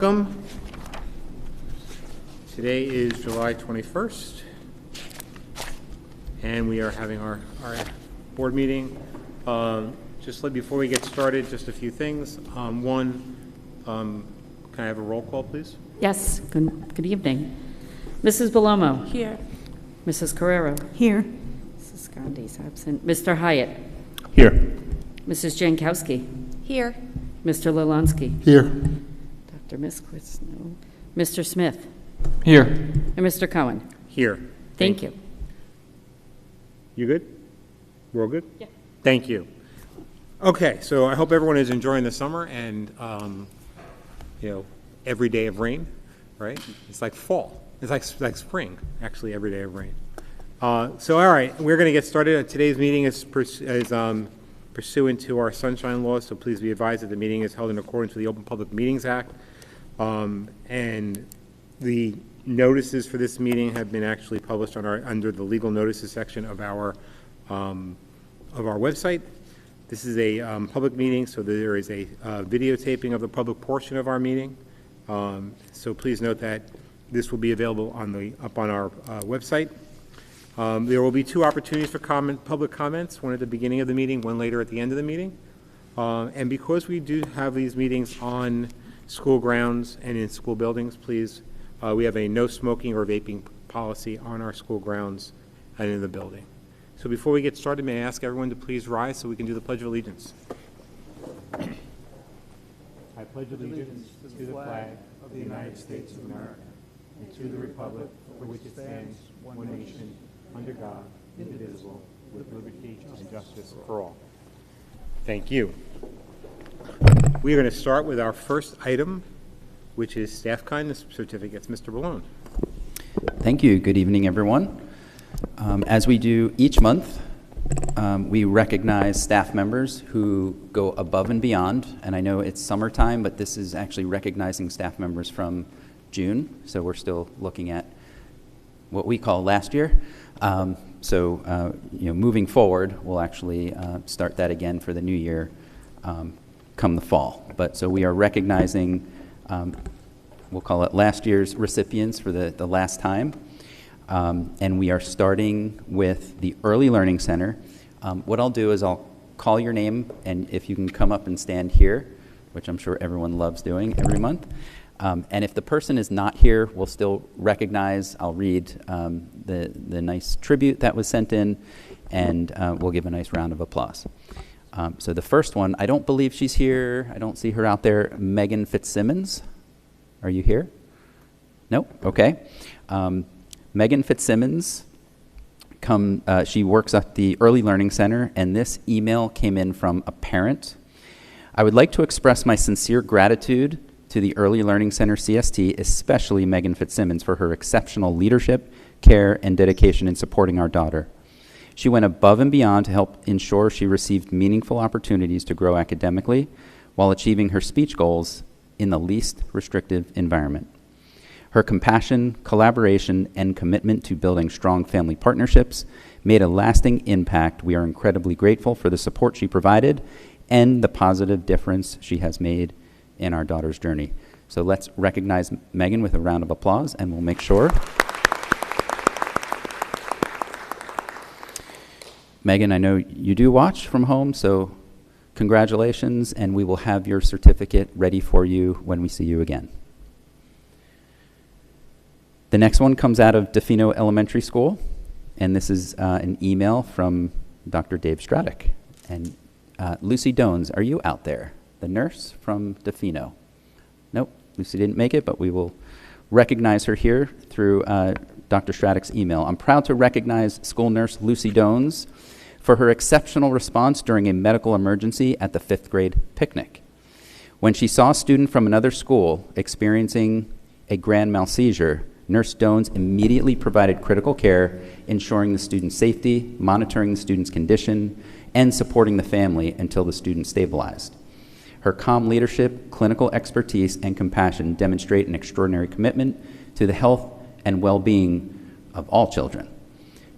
Welcome. Today is July 21st, and we are having our board meeting. Before we get started, just a few things. Can I have a roll call, please? Yes, good evening. Mrs. Belomo. Here. Mrs. Carrero. Here. Mrs. Gandhi's absent. Mr. Hyatt. Here. Mrs. Jankowski. Here. Mr. Lelonsky. Here. Dr. Miskwitz, no. Mr. Smith. Here. And Mr. Cohen. Here. Thank you. You good? We're all good? Yeah. Thank you. Okay, so I hope everyone is enjoying the summer and, every day of rain, right? It's like fall. It's like spring, actually, every day of rain. All right, we're going to get started. Today's meeting is pursuant to our sunshine laws, so please be advised that the meeting is held in accordance with the Open Public Meetings Act. And the notices for this meeting have been actually published on under the legal notices section of our website. This is a public meeting, so there is a videotaping of the public portion of our meeting. So please note that this will be available up on our website. There will be two opportunities for public comments, one at the beginning of the meeting, one later at the end of the meeting. And because we do have these meetings on school grounds and in school buildings, please, we have a no smoking or vaping policy on our school grounds and in the building. So before we get started, may I ask everyone to please rise so we can do the Pledge of Allegiance. I pledge allegiance to the flag of the United States of America and to the republic for which it stands, one nation, under God, indivisible, with liberty and justice for all. Thank you. We are going to start with our first item, which is staff kindness certificates. Mr. Balone. Thank you. Good evening, everyone. As we do each month, we recognize staff members who go above and beyond. And I know it's summertime, but this is actually recognizing staff members from June. So we're still looking at what we call last year. Moving forward, we'll actually start that again for the new year come the fall. So we are recognizing, we'll call it last year's recipients for the last time. And we are starting with the Early Learning Center. What I'll do is I'll call your name, and if you can come up and stand here, which I'm sure everyone loves doing every month. And if the person is not here, we'll still recognize. I'll read the nice tribute that was sent in, and we'll give a nice round of applause. So the first one, I don't believe she's here. I don't see her out there. Megan Fitzsimmons, are you here? Nope. Okay. Megan Fitzsimmons, she works at the Early Learning Center, and this email came in from a parent. I would like to express my sincere gratitude to the Early Learning Center CST, especially Megan Fitzsimmons, for her exceptional leadership, care, and dedication in supporting our daughter. She went above and beyond to help ensure she received meaningful opportunities to grow academically while achieving her speech goals in the least restrictive environment. Her compassion, collaboration, and commitment to building strong family partnerships made a lasting impact. We are incredibly grateful for the support she provided and the positive difference she has made in our daughter's journey. So let's recognize Megan with a round of applause, and we'll make sure. Megan, I know you do watch from home, so congratulations, and we will have your certificate ready for you when we see you again. The next one comes out of Defino Elementary School, and this is an email from Dr. Dave Stradek. And Lucy Dones, are you out there? The nurse from Defino. Nope, Lucy didn't make it, but we will recognize her here through Dr. Stradek's email. I'm proud to recognize school nurse Lucy Dones for her exceptional response during a medical emergency at the 5th grade picnic. When she saw a student from another school experiencing a grand mal seizure, Nurse Dones immediately provided critical care, ensuring the student's safety, monitoring the student's condition, and supporting the family until the student stabilized. Her calm leadership, clinical expertise, and compassion demonstrate an extraordinary commitment to the health and well-being of all children.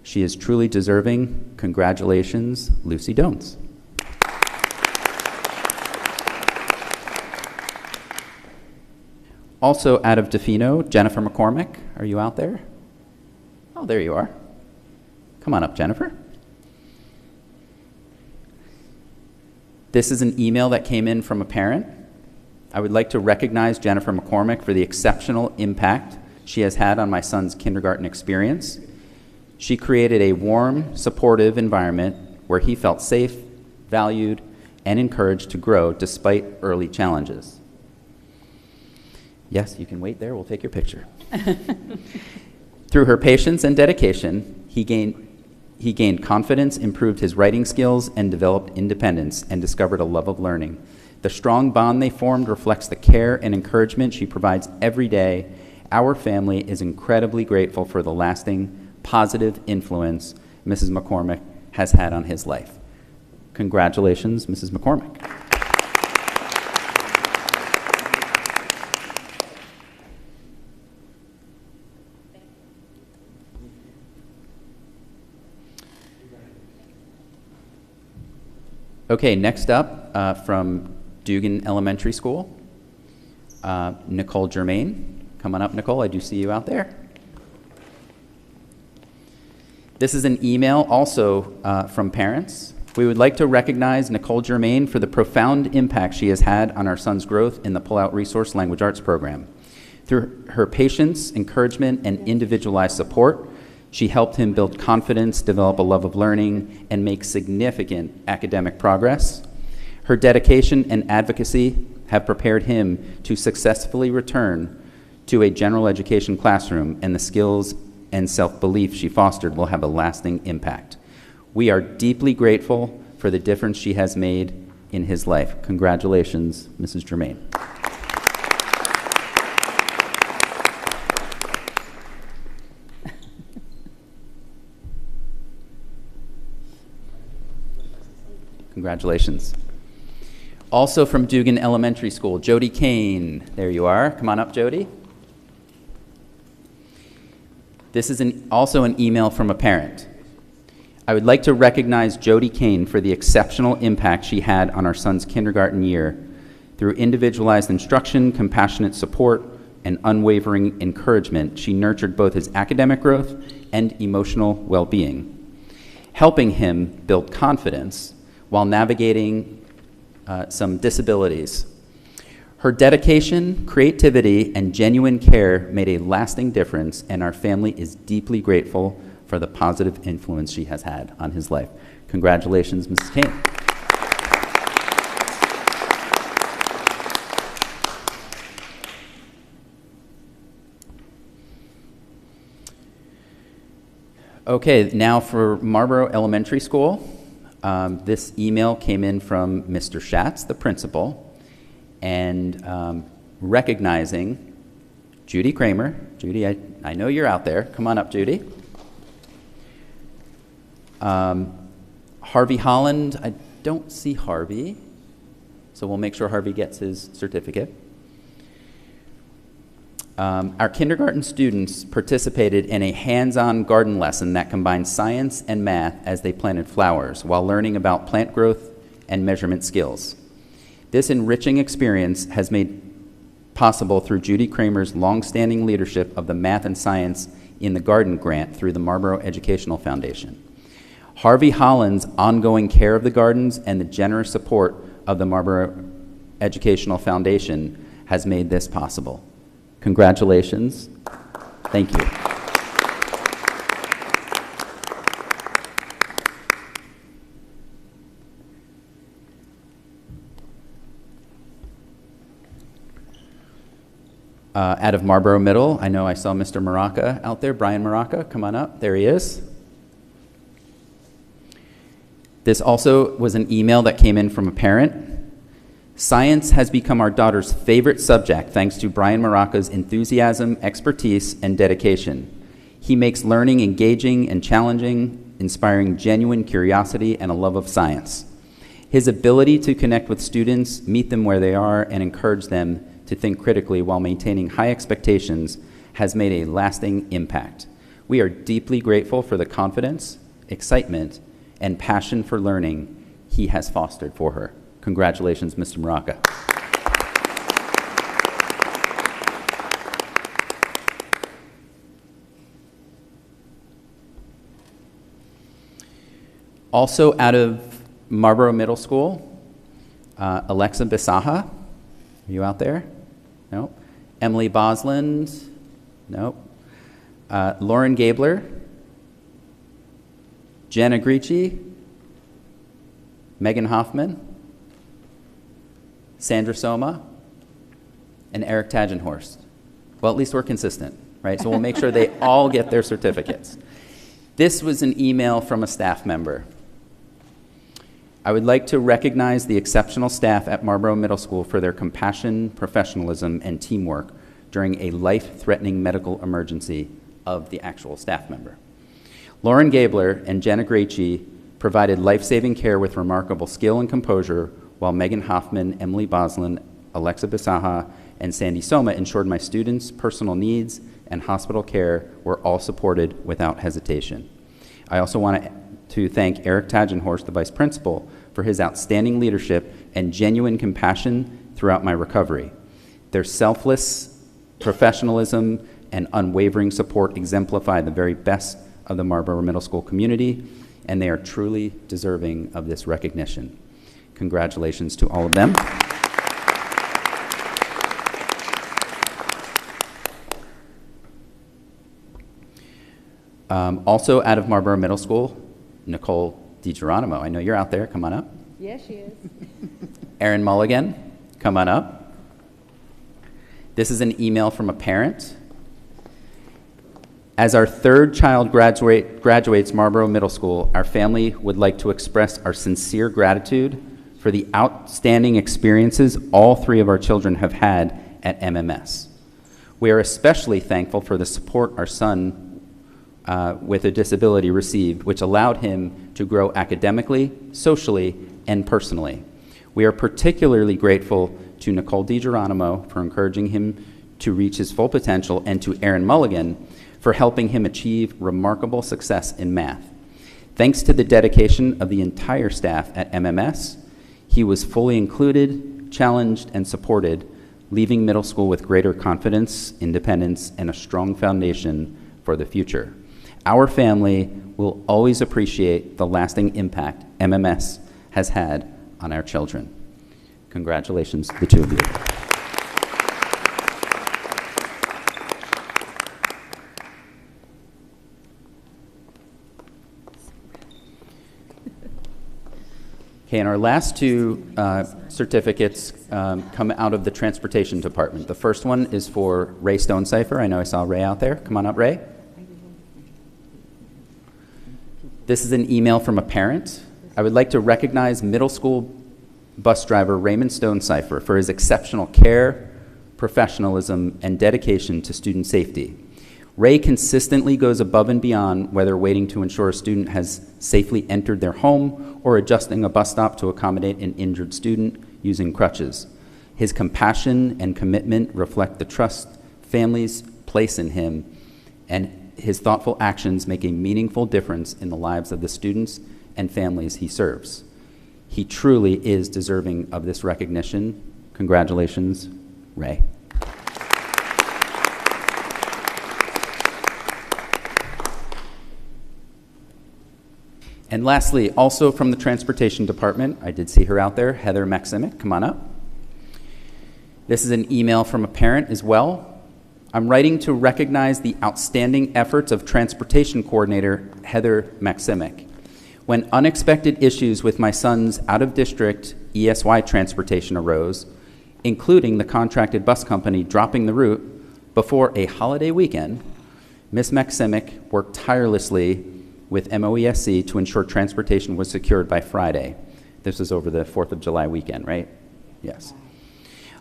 She is truly deserving. Congratulations, Lucy Dones. Also out of Defino, Jennifer McCormick. Are you out there? Oh, there you are. Come on up, Jennifer. This is an email that came in from a parent. I would like to recognize Jennifer McCormick for the exceptional impact she has had on my son's kindergarten experience. She created a warm, supportive environment where he felt safe, valued, and encouraged to grow despite early challenges. Yes, you can wait there. We'll take your picture. Through her patience and dedication, he gained confidence, improved his writing skills, and developed independence and discovered a love of learning. The strong bond they formed reflects the care and encouragement she provides every day. Our family is incredibly grateful for the lasting, positive influence Mrs. McCormick has had on his life. Congratulations, Mrs. McCormick. Okay, next up from Dugan Elementary School, Nicole Germain. Come on up, Nicole. I do see you out there. This is an email also from parents. We would like to recognize Nicole Germain for the profound impact she has had on our son's growth in the Pull-Out Resource Language Arts program. Through her patience, encouragement, and individualized support, she helped him build confidence, develop a love of learning, and make significant academic progress. Her dedication and advocacy have prepared him to successfully return to a general education classroom, and the skills and self-belief she fostered will have a lasting impact. We are deeply grateful for the difference she has made in his life. Congratulations, Mrs. Germain. Congratulations. Also from Dugan Elementary School, Jody Kane. There you are. Come on up, Jody. This is also an email from a parent. I would like to recognize Jody Kane for the exceptional impact she had on our son's kindergarten year. Through individualized instruction, compassionate support, and unwavering encouragement, she nurtured both his academic growth and emotional well-being, helping him build confidence while navigating some disabilities. Her dedication, creativity, and genuine care made a lasting difference, and our family is deeply grateful for the positive influence she has had on his life. Congratulations, Mrs. Kane. Okay, now for Marlboro Elementary School. This email came in from Mr. Schatz, the principal, and recognizing Judy Kramer. Judy, I know you're out there. Come on up, Judy. Harvey Holland, I don't see Harvey, so we'll make sure Harvey gets his certificate. Our kindergarten students participated in a hands-on garden lesson that combined science and math as they planted flowers while learning about plant growth and measurement skills. This enriching experience has made possible through Judy Kramer's long-standing leadership of the Math and Science in the Garden grant through the Marlboro Educational Foundation. Harvey Holland's ongoing care of the gardens and the generous support of the Marlboro Educational Foundation has made this possible. Congratulations. Thank you. Out of Marlboro Middle, I know I saw Mr. Maraca out there. Brian Maraca, come on up. There he is. This also was an email that came in from a parent. Science has become our daughter's favorite subject thanks to Brian Maraca's enthusiasm, expertise, and dedication. He makes learning engaging and challenging, inspiring genuine curiosity and a love of science. His ability to connect with students, meet them where they are, and encourage them to think critically while maintaining high expectations has made a lasting impact. We are deeply grateful for the confidence, excitement, and passion for learning he has fostered for her. Congratulations, Mr. Maraca. Also out of Marlboro Middle School, Alexa Bisaha. Are you out there? No. Emily Bosland. No. Lauren Gabler. Jenna Gricci. Megan Hoffman. Sandra Soma. And Eric Tagenhorst. Well, at least we're consistent, right? So we'll make sure they all get their certificates. This was an email from a staff member. I would like to recognize the exceptional staff at Marlboro Middle School for their compassion, professionalism, and teamwork during a life-threatening medical emergency of the actual staff member. Lauren Gabler and Jenna Gracey provided life-saving care with remarkable skill and composure, while Megan Hoffman, Emily Boslin, Alexa Bisaha, and Sandy Soma ensured my students' personal needs and hospital care were all supported without hesitation. I also want to thank Eric Tagenhorst, the vice principal, for his outstanding leadership and genuine compassion throughout my recovery. Their selfless professionalism and unwavering support exemplify the very best of the Marlboro Middle School community, and they are truly deserving of this recognition. Congratulations to all of them. Also out of Marlboro Middle School, Nicole DiGeronimo. I know you're out there. Come on up. Yes, she is. Erin Mulligan, come on up. This is an email from a parent. As our third child graduates Marlboro Middle School, our family would like to express our sincere gratitude for the outstanding experiences all three of our children have had at MMS. We are especially thankful for the support our son with a disability received, which allowed him to grow academically, socially, and personally. We are particularly grateful to Nicole DiGeronimo for encouraging him to reach his full potential, and to Erin Mulligan for helping him achieve remarkable success in math. Thanks to the dedication of the entire staff at MMS, he was fully included, challenged, and supported, leaving middle school with greater confidence, independence, and a strong foundation for the future. Our family will always appreciate the lasting impact MMS has had on our children. Congratulations to the two of you. Okay, and our last two certificates come out of the Transportation Department. The first one is for Ray Stonecipher. I know I saw Ray out there. Come on up, Ray. This is an email from a parent. I would like to recognize middle school bus driver Raymond Stonecipher for his exceptional care, professionalism, and dedication to student safety. Ray consistently goes above and beyond, whether waiting to ensure a student has safely entered their home or adjusting a bus stop to accommodate an injured student using crutches. His compassion and commitment reflect the trust families place in him, and his thoughtful actions make a meaningful difference in the lives of the students and families he serves. He truly is deserving of this recognition. Congratulations, Ray. And lastly, also from the Transportation Department, I did see her out there, Heather Maximic, come on up. This is an email from a parent as well. I'm writing to recognize the outstanding efforts of Transportation Coordinator Heather Maximic. When unexpected issues with my son's out-of-district ESY transportation arose, including the contracted bus company dropping the route before a holiday weekend, Ms. Maximic worked tirelessly with MOESC to ensure transportation was secured by Friday. This was over the 4th of July weekend, right? Yes.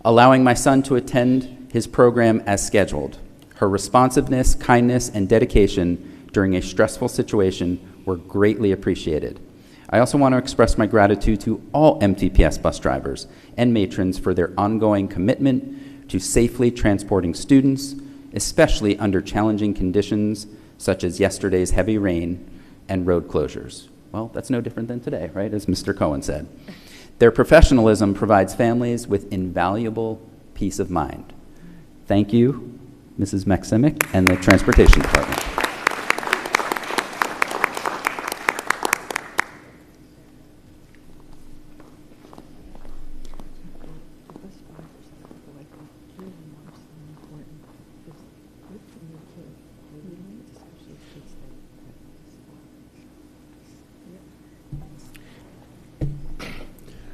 Allowing my son to attend his program as scheduled. Her responsiveness, kindness, and dedication during a stressful situation were greatly appreciated. I also want to express my gratitude to all MTPS bus drivers and matrons for their ongoing commitment to safely transporting students, especially under challenging conditions such as yesterday's heavy rain and road closures. Well, that's no different than today, right, as Mr. Cohen said. Their professionalism provides families with invaluable peace of mind. Thank you, Mrs. Maximic and the Transportation Department.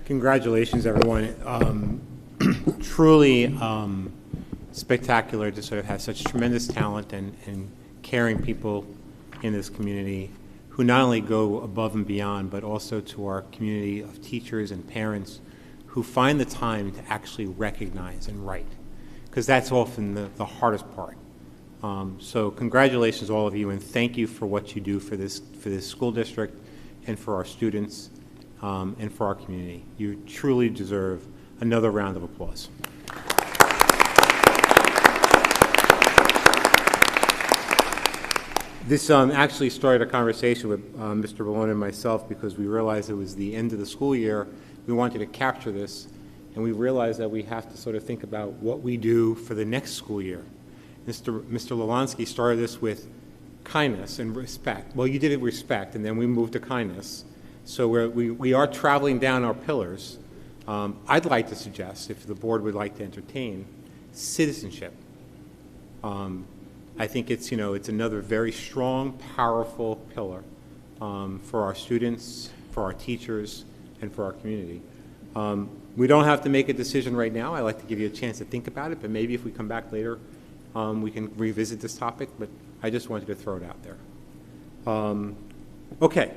Congratulations, everyone. Truly spectacular to sort of have such tremendous talent and caring people in this community who not only go above and beyond, but also to our community of teachers and parents who find the time to actually recognize and write, because that's often the hardest part. So congratulations, all of you, and thank you for what you do for this school district and for our students and for our community. You truly deserve another round of applause. This actually started a conversation with Mr. Balone and myself because we realized it was the end of the school year. We wanted to capture this, and we realized that we have to sort of think about what we do for the next school year. Mr. Lalansky started this with kindness and respect. Well, you did it with respect, and then we moved to kindness. So we are traveling down our pillars. I'd like to suggest, if the board would like to entertain, citizenship. I think it's another very strong, powerful pillar for our students, for our teachers, and for our community. We don't have to make a decision right now. I'd like to give you a chance to think about it, but maybe if we come back later, we can revisit this topic, but I just wanted to throw it out there. Okay.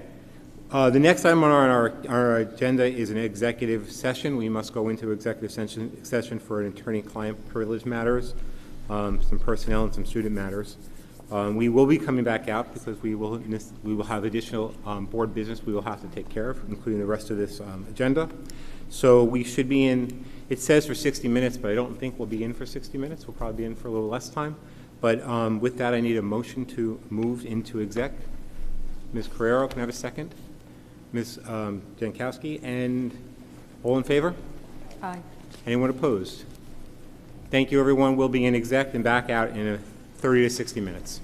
The next item on our agenda is an executive session. We must go into executive session for an attorney-client privilege matters, some personnel and some student matters. We will be coming back out because we will have additional board business we will have to take care of, including the rest of this agenda. So we should be in, it says for 60 minutes, but I don't think we'll be in for 60 minutes. We'll probably be in for a little less time. But with that, I need a motion to move into exec. Ms. Carrero, can I have a second? Ms. Jankowski, and all in favor? Aye. Anyone opposed? Thank you, everyone. We'll be in exec and back out in 30 to 60 minutes.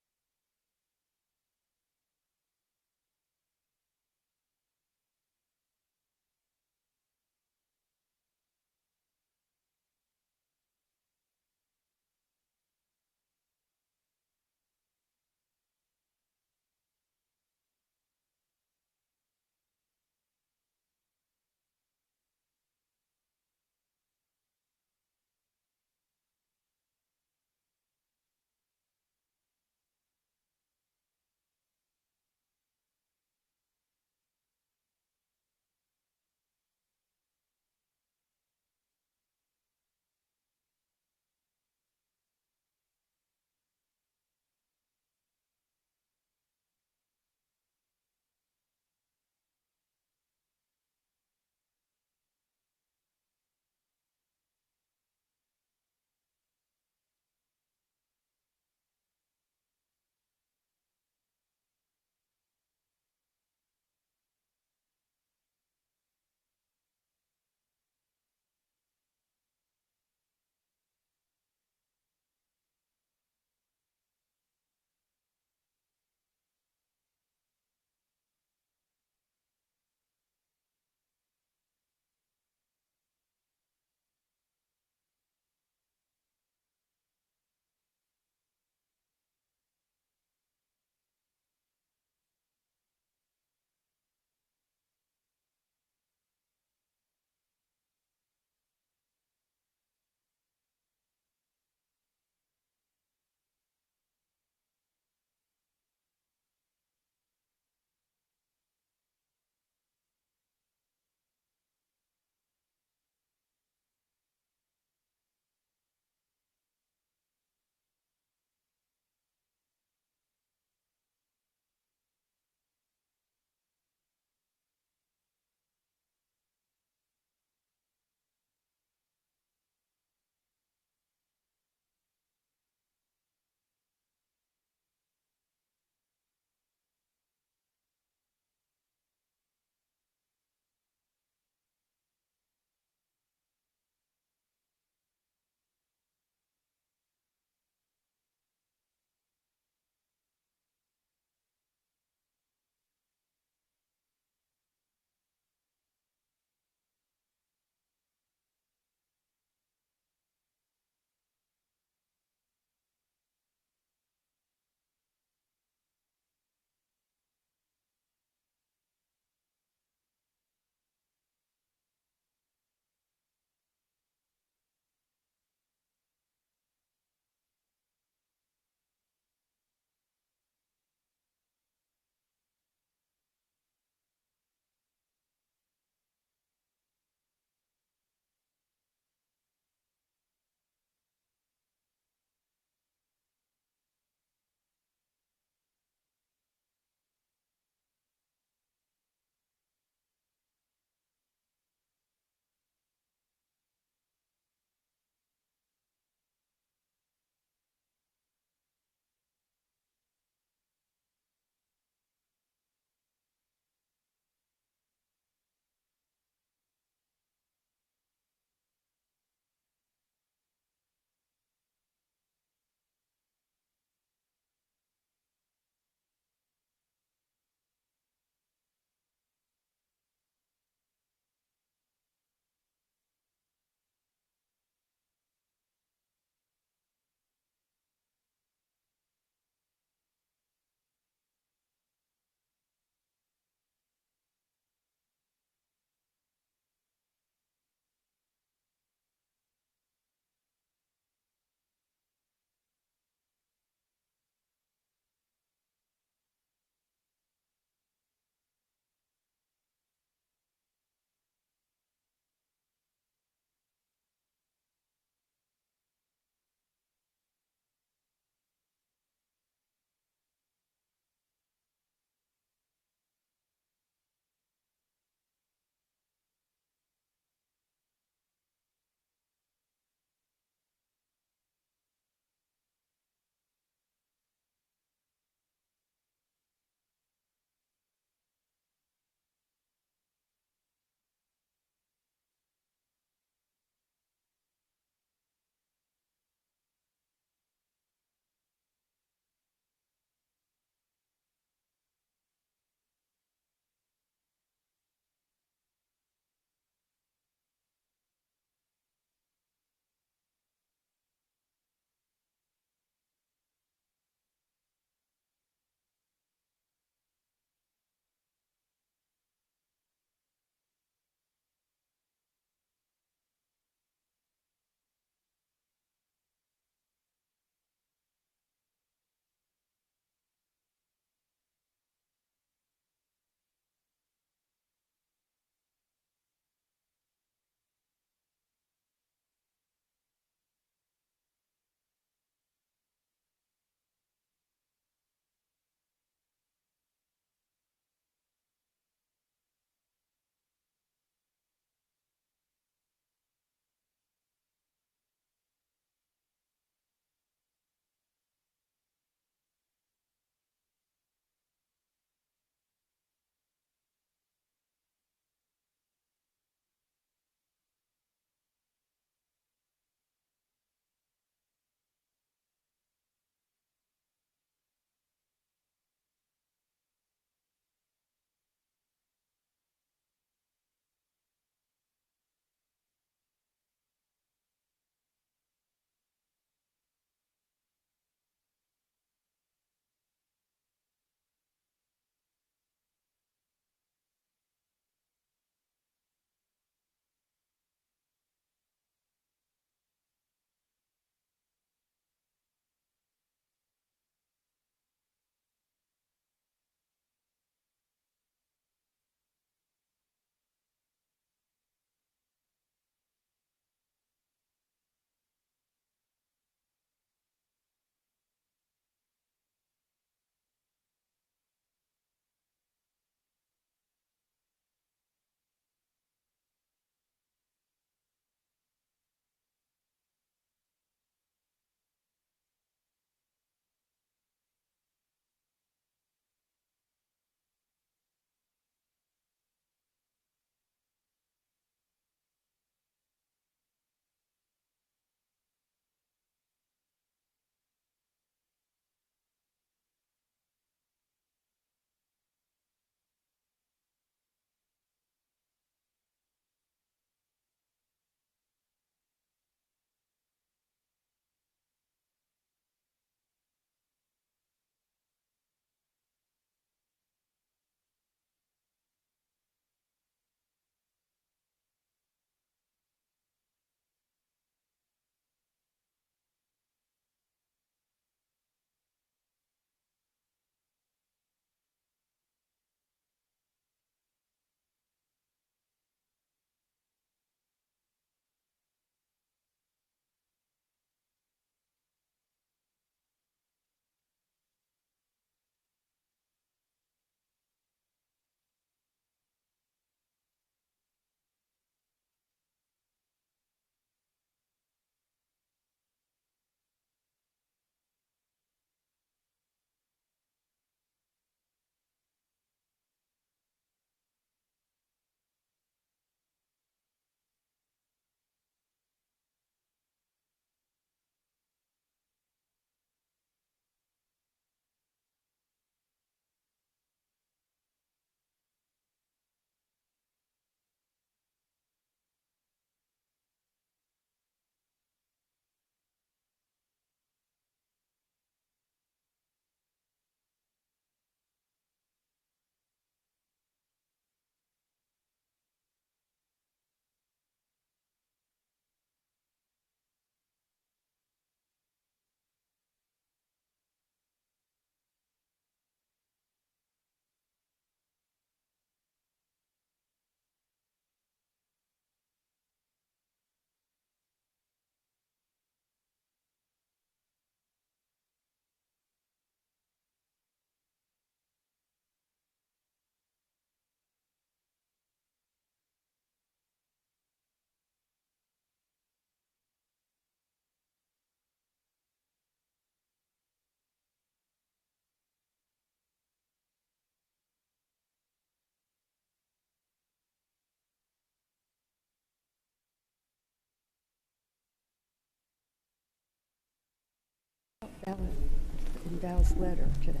Val's letter today.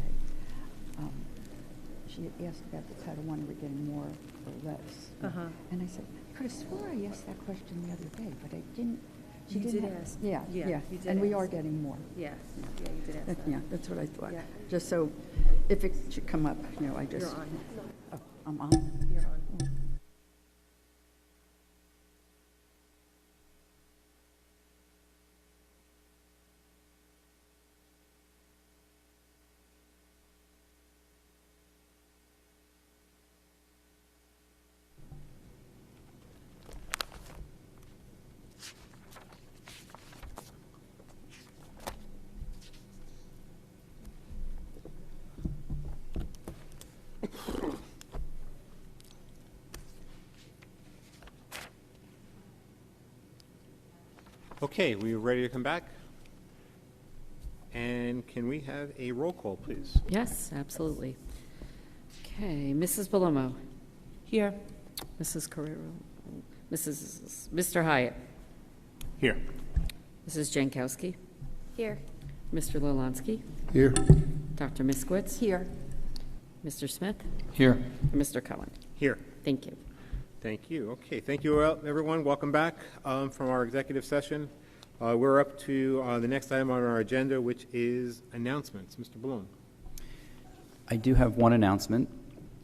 She asked about the Title I, we're getting more or less. And I said, I could have swore I asked that question the other day, but I didn't. She You didn't did have- ask. Yeah, Yeah, yeah. you did And we ask. are getting more. Yeah, yeah, you did ask that. Yeah, that's what I thought. Yeah. Just so, if it should come up, I just. You're on. Oh, I'm on? You're on. Okay, we ready to come back? And can we have a roll call, please? Yes, absolutely. Okay, Mrs. Belomo. Here. Mrs. Carrero. Mr. Hyatt. Here. Mrs. Jankowski. Here. Mr. Lolansky. Here. Dr. Miskowitz. Here. Mr. Smith. Here. And Mr. Cohen. Here. Thank you. Thank you. Okay, thank you, everyone. Welcome back from our executive session. We're up to the next item on our agenda, which is announcements. Mr. Bloom. I do have one announcement.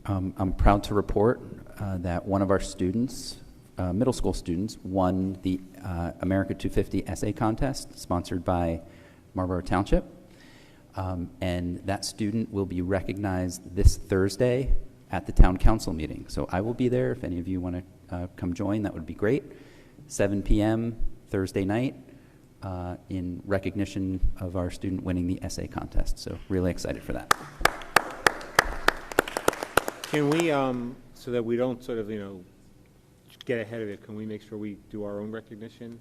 I'm proud to report that one of our students, middle school students, won the America 250 essay contest sponsored by Marlboro Township. And that student will be recognized this Thursday at the town council meeting. So I will be there. If any of you want to come join, that would be great. 7 p.m. Thursday night in recognition of our student winning the essay contest. So really excited for that. Can we, so that we don't sort of, get ahead of it, can we make sure we do our own recognition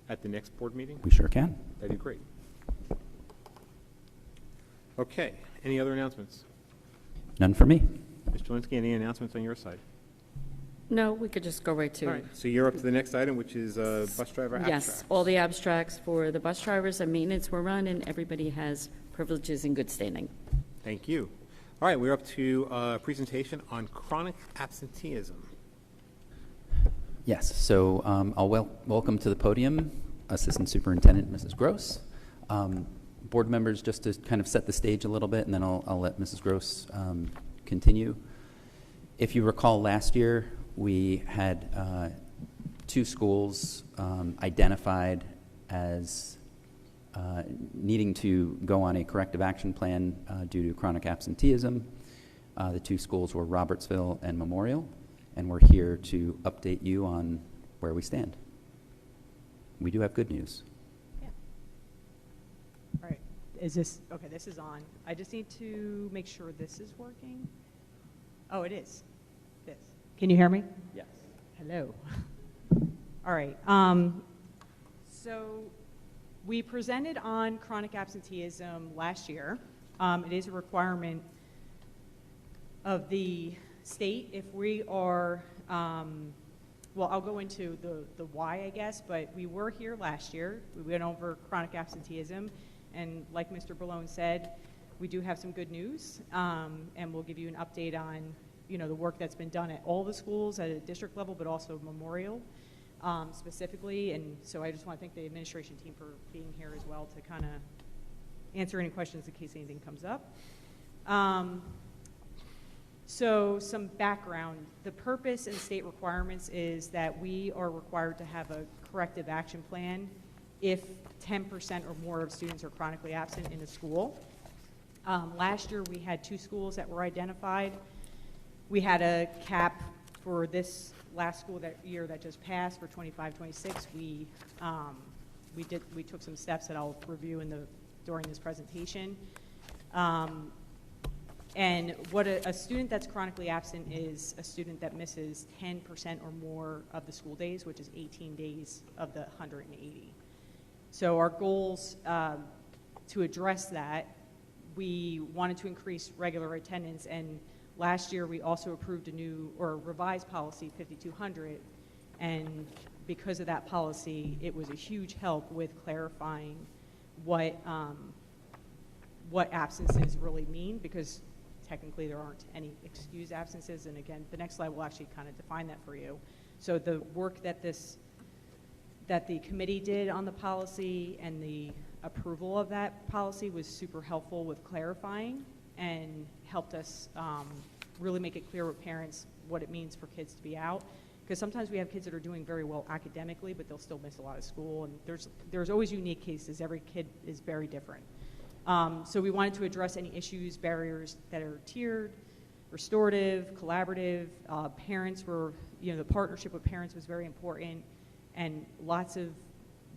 at the next board meeting? We sure can. That'd be great. Okay, any other announcements? None for me. Mr. Linsky, any announcements on your side? No, we could just go right to. All right, so you're up to the next item, which is bus driver abstracts. Yes, all the abstracts for the bus drivers and maintenance were run, and everybody has privileges in good standing. Thank you. All right, we're up to a presentation on chronic absenteeism. Yes, so I'll welcome to the podium Assistant Superintendent Mrs. Gross. Board members, just to kind of set the stage a little bit, and then I'll let Mrs. Gross continue. If you recall, last year we had 2 schools identified as needing to go on a corrective action plan due to chronic absenteeism. The 2 schools were Robertsville and Memorial, and we're here to update you on where we stand. We do have good news. Yeah. All right. Is this, okay, this is on. I just need to make sure this is working. Oh, it is. This. Can you hear me? Yes. Hello. All right. So we presented on chronic absenteeism last year. It is a requirement of the state if we are, well, I'll go into the why, I guess, but we were here last year. We went over chronic absenteeism, and like Mr. Berlone said, we do have some good news, and we'll give you an update on, the work that's been done at all the schools at a district level, but also Memorial specifically. And so I just want to thank the administration team for being here as well to kind of answer any questions in case anything comes up. So some background. The purpose and state requirements is that we are required to have a corrective action plan if 10% or more of students are chronically absent in a school. Last year we had 2 schools that were identified. We had a cap for this last school year that just passed for 25-26. We took some steps that I'll review during this presentation. And what a student that's chronically absent is a student that misses 10% or more of the school days, which is 18 days of the 180. So our goals to address that, we wanted to increase regular attendance, and last year we also approved a new or revised policy 5200, and because of that policy, it was a huge help with clarifying what what absences really mean, because technically there aren't any excused absences. And again, the next slide will actually kind of define that for you. So the work that the committee did on the policy and the approval of that policy was super helpful with clarifying and helped us really make it clear with parents what it means for kids to be out. Because sometimes we have kids that are doing very well academically, but they'll still miss a lot of school. And there's always unique cases. Every kid is very different. So we wanted to address any issues, barriers that are tiered, restorative, collaborative. Parents were, the partnership with parents was very important, and lots of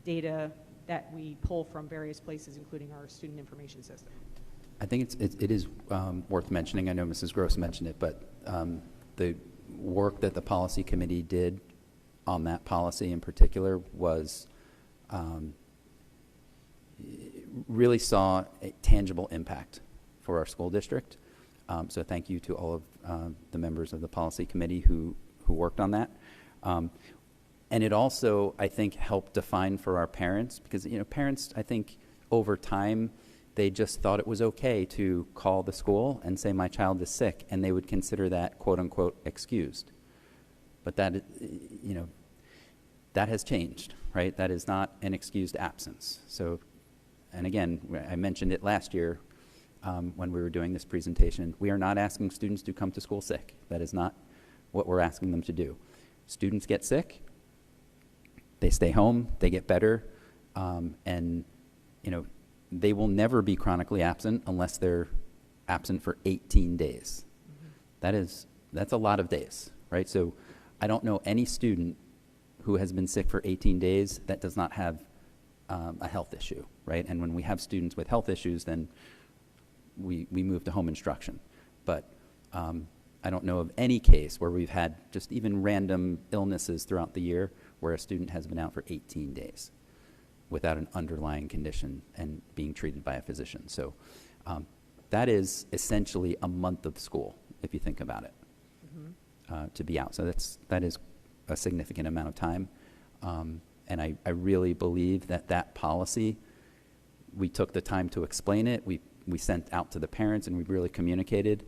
data that we pull from various places, including our student information system. I think it is worth mentioning. I know Mrs. Gross mentioned it, but the work that the policy committee did on that policy in particular was really saw a tangible impact for our school district. So thank you to all of the members of the policy committee who worked on that. And it also, I think, helped define for our parents, because parents, I think, over time, they just thought it was okay to call the school and say my child is sick, and they would consider that quote unquote excused. But that that has changed, right? That is not an excused absence. So, and again, I mentioned it last year when we were doing this presentation. We are not asking students to come to school sick. That is not what we're asking them to do. Students get sick, they stay home, they get better, and they will never be chronically absent unless they're absent for 18 days. Mm-hmm. That's a lot of days, right? So I don't know any student who has been sick for 18 days that does not have a health issue, right? And when we have students with health issues, then we move to home instruction. But I don't know of any case where we've had just even random illnesses throughout the year where a student has been out for 18 days without an underlying condition and being treated by a physician. So that is essentially a month of school, if you think about it, to be out. So that is a significant amount of time. And I really believe that policy, we took the time to explain it. We sent out to the parents, and we really communicated.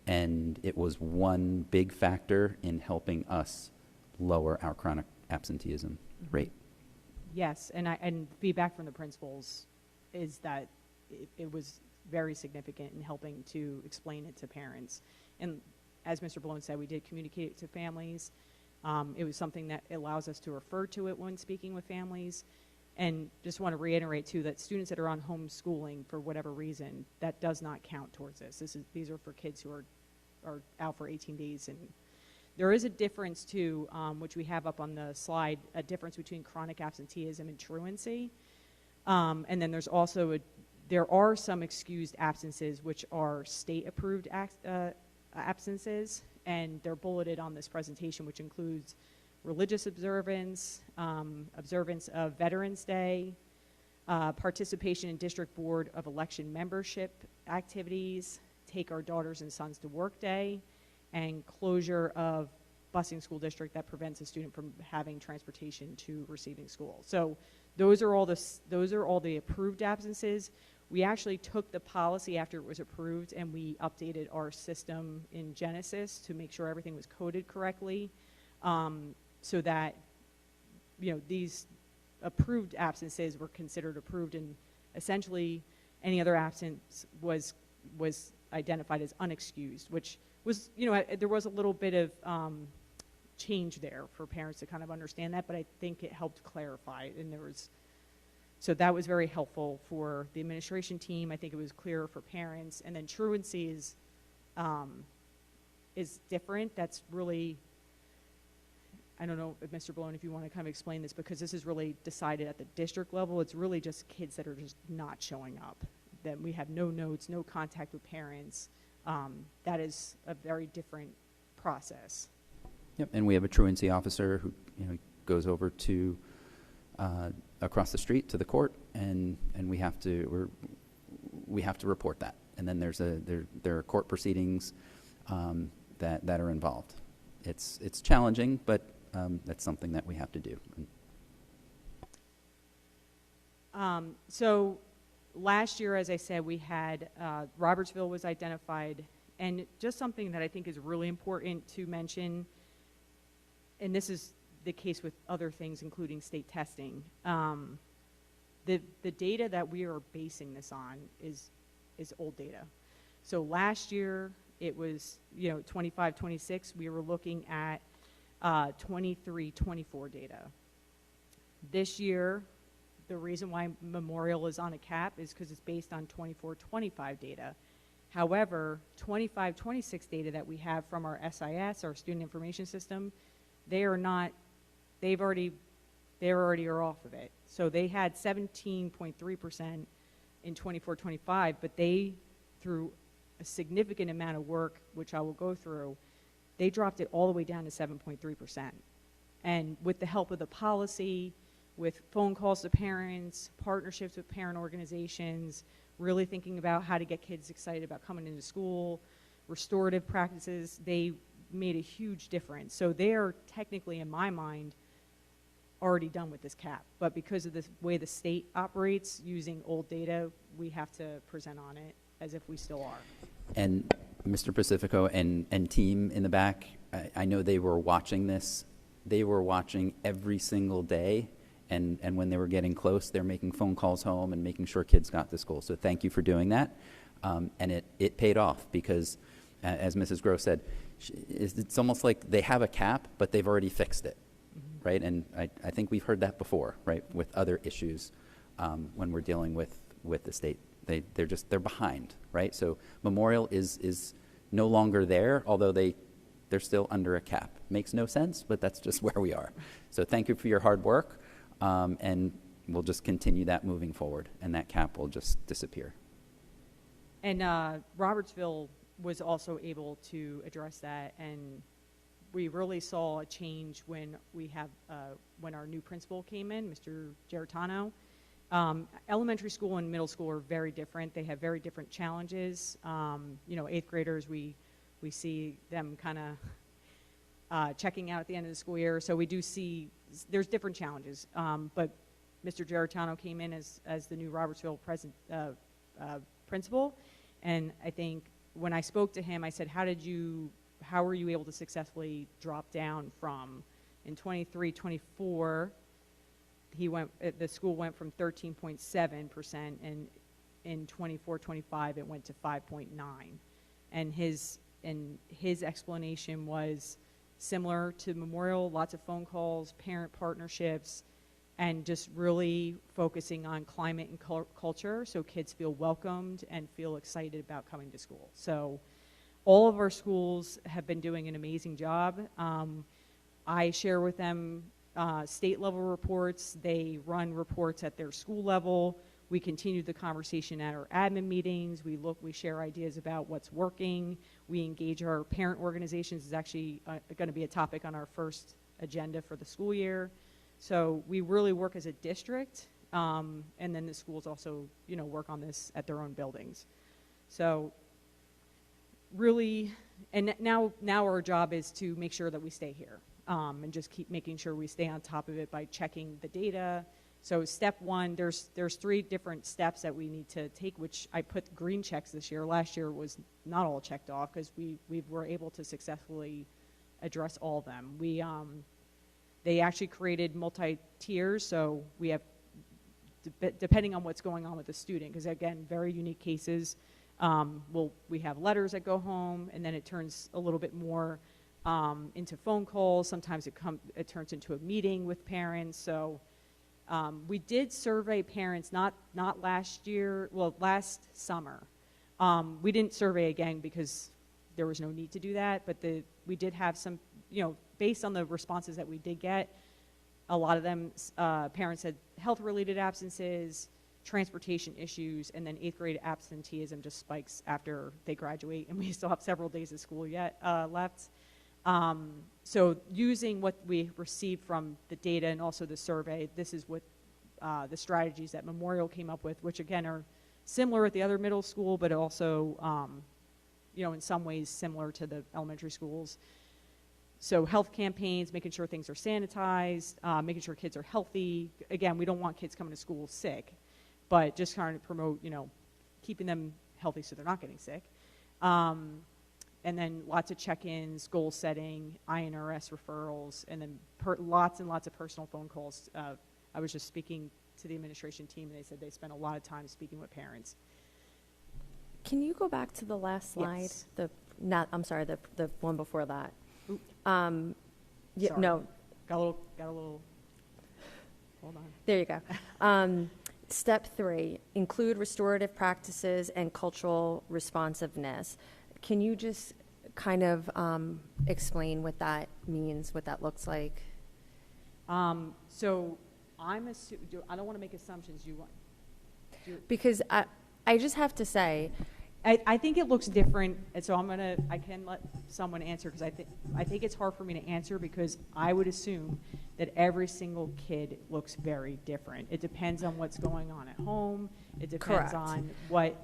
And it was one big factor in helping us lower our chronic absenteeism rate. Yes, and feedback from the principals is that it was very significant in helping to explain it to parents. And as Mr. Balone said, we did communicate it to families. It was something that allows us to refer to it when speaking with families. And just want to reiterate, too, that students that are on homeschooling for whatever reason, that does not count towards this. These are for kids who are out for 18 days. And there is a difference, too, which we have up on the slide, a difference between chronic absenteeism and truancy. And then there's also there are some excused absences which are state-approved absences, and they're bulleted on this presentation, which includes religious observance, observance of Veterans Day, participation in District Board of Election membership activities, Take Our Daughters and Sons to Work Day, and closure of busing school district that prevents a student from having transportation to receiving school. So those are all the approved absences. We actually took the policy after it was approved, and we updated our system in Genesis to make sure everything was coded correctly, so that these approved absences were considered approved, and essentially any other absence was identified as unexcused, which was, there was a little bit of change there for parents to kind of understand that, but I think it helped clarify, and so that was very helpful for the administration team. I think it was clearer for parents. And then truancy is different. That's really, I don't know, Mr. Balone, if you want to kind of explain this, because this is really decided at the district level. It's really just kids that are just not showing up, that we have no notes, no contact with parents. That is a very different process. Yep, and we have a truancy officer who goes over to across the street to the court, and we have to report that, and then there are court proceedings that are involved. It's challenging, but that's something that we have to do. So last year, as I said, we had Robertsville was identified, and just something that I think is really important to mention, and this is the case with other things, including state testing. The data that we are basing this on is old data. So last year, it was, 25, 26, we were looking at 23, 24 data. This year, the reason why Memorial is on a cap is because it's based on 24, 25 data. However, 25, 26 data that we have from our SIS, our Student Information System, they already are off of it. So they had 17.3% in 24, 25, but they, through a significant amount of work, which I will go through, they dropped it all the way down to 7.3%. And with the help of the policy, with phone calls to parents, partnerships with parent organizations, really thinking about how to get kids excited about coming into school, restorative practices, they made a huge difference. So they are technically, in my mind, already done with this cap. But because of the way the state operates using old data, we have to present on it as if we still are. And Mr. Pacifico and team in the back, I know they were watching this. They were watching every single day. And when they were getting close, they're making phone calls home and making sure kids got to school. So thank you for doing that. And it paid off because, as Mrs. Gross said, it's almost like they have a cap, but they've already fixed it, right? And I think we've heard that before, right, with other issues when we're dealing with the state. They're behind, right? So Memorial is no longer there, although they're still under a cap. Makes no sense, but that's just where we are. So thank you for your hard work. And we'll just continue that moving forward, and that cap will just disappear. And Robertsville was also able to address that, and we really saw a change when when our new principal came in, Mr. Geritano. Elementary school and middle school are very different. They have very different challenges. 8th graders, we see them kind of checking out at the end of the school year. So we do see there's different challenges. But Mr. Geritano came in as the new Robertsville principal, and I think when I spoke to him, I said, how were you able to successfully drop down from, in 23, 24, the school went from 13.7%, and in 24, 25, it went to 5.9. And his explanation was similar to Memorial, lots of phone calls, parent partnerships, and just really focusing on climate and culture so kids feel welcomed and feel excited about coming to school. So all of our schools have been doing an amazing job. I share with them state level reports. They run reports at their school level. We continue the conversation at our admin meetings. We share ideas about what's working. We engage our parent organizations. It's actually going to be a topic on our first agenda for the school year. So we really work as a district, and then the schools also, work on this at their own buildings. So really, and now our job is to make sure that we stay here, and just keep making sure we stay on top of it by checking the data. So step one, there's 3 different steps that we need to take, which I put green checks this year. Last year was not all checked off because we were able to successfully address all of them. They actually created multi-tiers, so we have, depending on what's going on with the student, because again, very unique cases, we have letters that go home, and then it turns a little bit more into phone calls. Sometimes it turns into a meeting with parents. So we did survey parents, not last year, well, last summer. We didn't survey again because there was no need to do that, but we did have some, based on the responses that we did get, a lot of them, parents had health-related absences, transportation issues, and then 8th grade absenteeism just spikes after they graduate, and we still have several days of school yet left. So using what we received from the data and also the survey, this is what the strategies that Memorial came up with, which again are similar at the other middle school, but also in some ways similar to the elementary schools. So health campaigns, making sure things are sanitized, making sure kids are healthy. Again, we don't want kids coming to school sick. but just trying to promote, keeping them healthy so they're not getting sick. And then lots of check-ins, goal setting, INRS referrals, and then lots and lots of personal phone calls. I was just speaking to the administration team, and they said they spent a lot of time speaking with parents. Can you go back to the last slide? Yes. The one before that. Oop. Yeah, Sorry. no, Got a little, hold on. there you go. Step 3, include restorative practices and cultural responsiveness. Can you just kind of explain what that means, what that looks like? So I'm assuming, I don't want to make assumptions. Because I just have to say, I think it looks different, and so I can let someone answer, because I think it's hard for me to answer, because I would assume that every single kid looks very different. It depends on what's going on at home. It depends Correct. on what,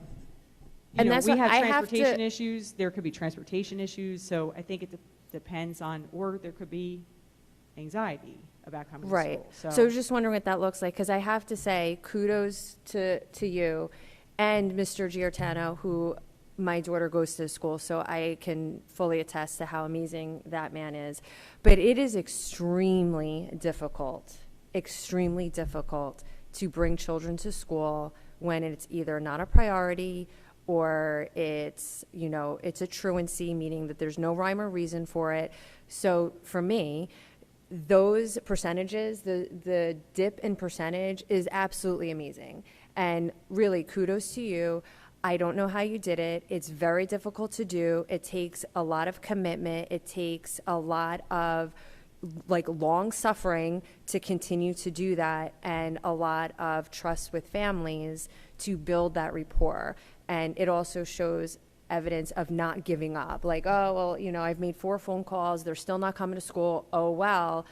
And that's we what have I have transportation to- issues. There could be transportation issues, so I think it depends on, or there could be anxiety about coming right. to school. So I was just wondering what that looks like, because I have to say kudos to you and Mr. Giordano, who my daughter goes to school, so I can fully attest to how amazing that man is. But it is extremely difficult to bring children to school when it's either not a priority or it's, it's a truancy, meaning that there's no rhyme or reason for it. So for me, those percentages, the dip in percentage is absolutely amazing. And really, kudos to you. I don't know how you did it. It's very difficult to do. It takes a lot of commitment. It takes a lot of long suffering to continue to do that, and a lot of trust with families to build that rapport. And it also shows evidence of not giving up. I've made 4 phone calls. They're still not coming to school. Oh, well.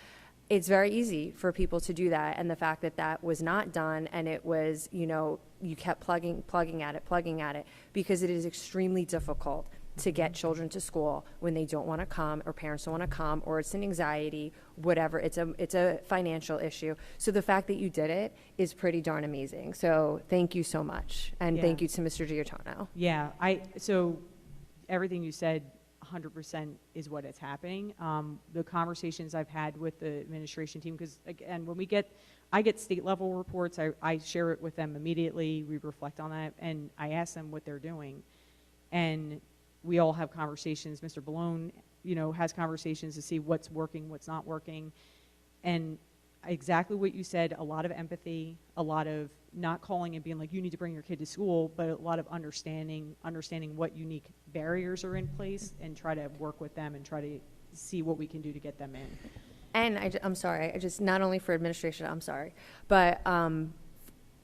It's very easy for people to do that. And the fact that that was not done, and it was, you kept plugging at it, because it is extremely difficult to get children to school when they don't want to come, or parents don't want to come, or it's an anxiety, whatever. It's a financial issue. So the fact that you did it is pretty darn amazing. So thank you so much. And thank you to Mr. Giordano. Yeah, so everything you said 100% is what is happening. The conversations I've had with the administration team, because again, when I get state level reports, I share it with them immediately. We reflect on that, and I ask them what they're doing. And we all have conversations. Mr. Ballone, has conversations to see what's working, what's not working. And exactly what you said, a lot of empathy, a lot of not calling and being like, you need to bring your kid to school, but a lot of understanding what unique barriers are in place, and try to work with them and try to see what we can do to get them in. And I'm sorry, not only for administration, I'm sorry, but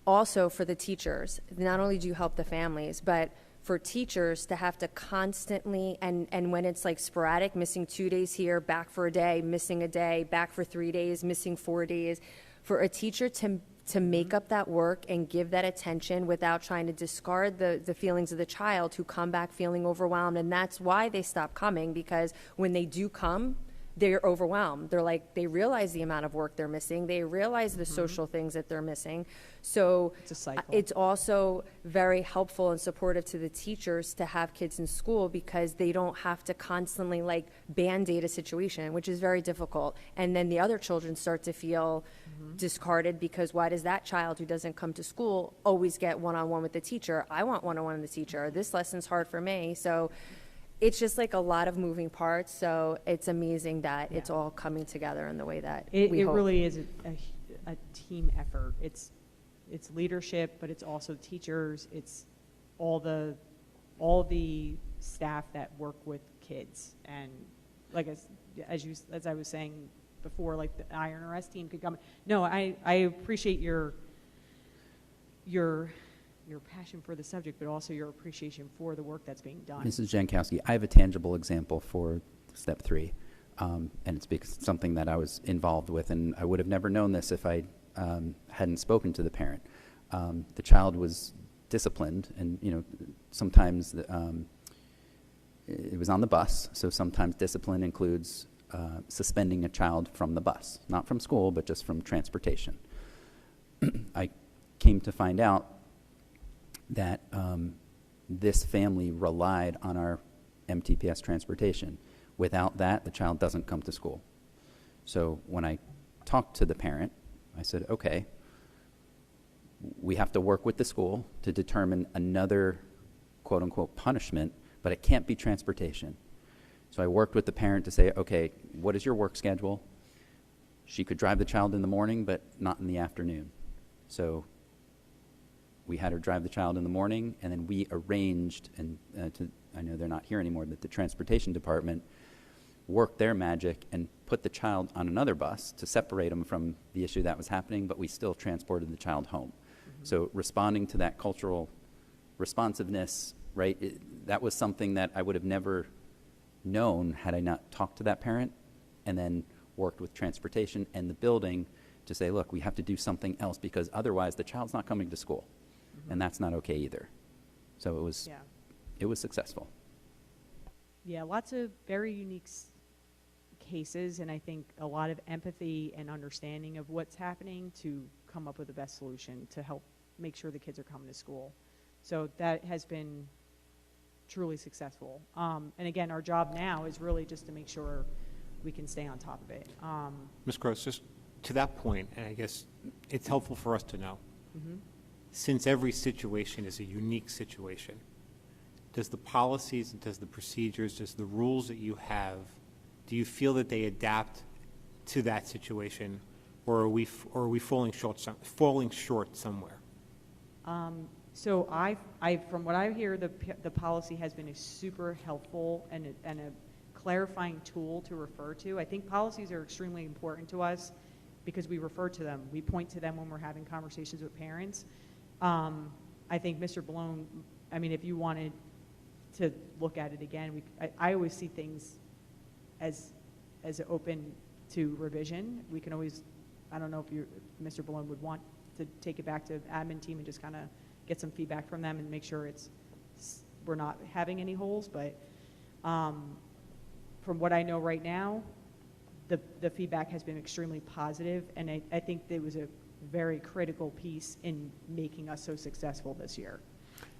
also for the teachers. Not only do you help the families, but for teachers to have to constantly, and when it's sporadic, missing 2 days here, back for a day, missing a day, back for 3 days, missing 4 days, for a teacher to make up that work and give that attention without trying to discard the feelings of the child who come back feeling overwhelmed. And that's why they stop coming, because when they do come, they're overwhelmed. They realize the amount of work they're missing. They realize the social things that they're missing. So It's a cycle. It's also very helpful and supportive to the teachers to have kids in school, because they don't have to constantly band-aid a situation, which is very difficult. And then the other children start to feel discarded, because why does that child who doesn't come to school always get one-on-one with the teacher? I want one-on-one with the teacher. This lesson's hard for me. So it's just a lot of moving parts. So it's amazing that it's all coming together in the way that we It hope. really is a team effort. It's leadership, but it's also teachers. It's all the staff that work with kids. And as I was saying before, the IRS team could come. No, I appreciate your passion for the subject, but also your appreciation for the work that's being done. Mrs. Jankowski, I have a tangible example for step 3, and it's something that I was involved with, and I would have never known this if I hadn't spoken to the parent. The child was disciplined, and sometimes it was on the bus, so sometimes discipline includes suspending a child from the bus, not from school, but just from transportation. I came to find out that this family relied on our MTPS transportation. Without that, the child doesn't come to school. So when I talked to the parent, I said, okay, we have to work with the school to determine another quote-unquote punishment, but it can't be transportation. So I worked with the parent to say, okay, what is your work schedule? She could drive the child in the morning, but not in the afternoon. So we had her drive the child in the morning, and then we arranged, and I know they're not here anymore, that the transportation department worked their magic and put the child on another bus to separate them from the issue that was happening, but we still transported the child home. So responding to that cultural responsiveness, right, that was something that I would have never known had I not talked to that parent and then worked with transportation and the building to say, look, we have to do something else because otherwise the child's not coming to school. And that's not okay either. So it was successful. Yeah, lots of very unique cases, and I think a lot of empathy and understanding of what's happening to come up with the best solution to help make sure the kids are coming to school. So that has been truly successful. And again, our job now is really just to make sure we can stay on top of it. Ms. Gross, just to that point, and I guess it's helpful for us to know, since every situation is a unique situation, does the policies, does the procedures, does the rules that you have, do you feel that they adapt to that situation, or are we falling short somewhere? So from what I hear, the policy has been a super helpful and a clarifying tool to refer to. I think policies are extremely important to us because we refer to them. We point to them when we're having conversations with parents. I think Mr. Balone, I mean, if you wanted to look at it again, I always see things as open to revision. We can always, I don't know if Mr. Balone would want to take it back to admin team and just kind of get some feedback from them and make sure we're not having any holes. But from what I know right now, the feedback has been extremely positive, and I think it was a very critical piece in making us so successful this year.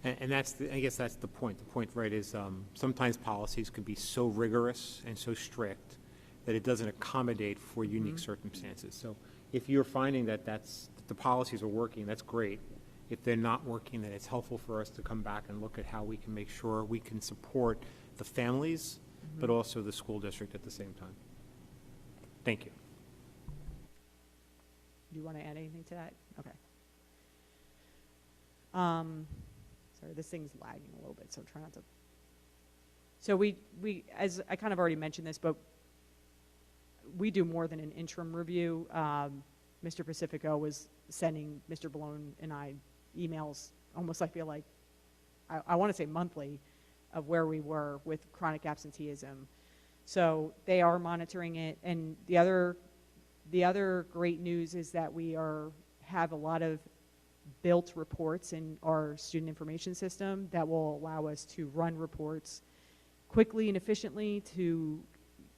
And I guess that's the point. The point, right, is sometimes policies can be so rigorous and so strict that it doesn't accommodate for unique circumstances. So if you're finding that the policies are working, that's great. If they're not working, then it's helpful for us to come back and look at how we can make sure we can support the families, but also the school district at the same time. Thank you. Do you want to add anything to that? Okay. Sorry, this thing's lagging a little bit, so try not to. So we, as I kind of already mentioned this, but we do more than an interim review. Mr. Pacifico was sending Mr. Balone and I emails almost, I feel like, I want to say monthly, of where we were with chronic absenteeism. So they are monitoring it. And the other great news is that we have a lot of built reports in our student information system that will allow us to run reports quickly and efficiently to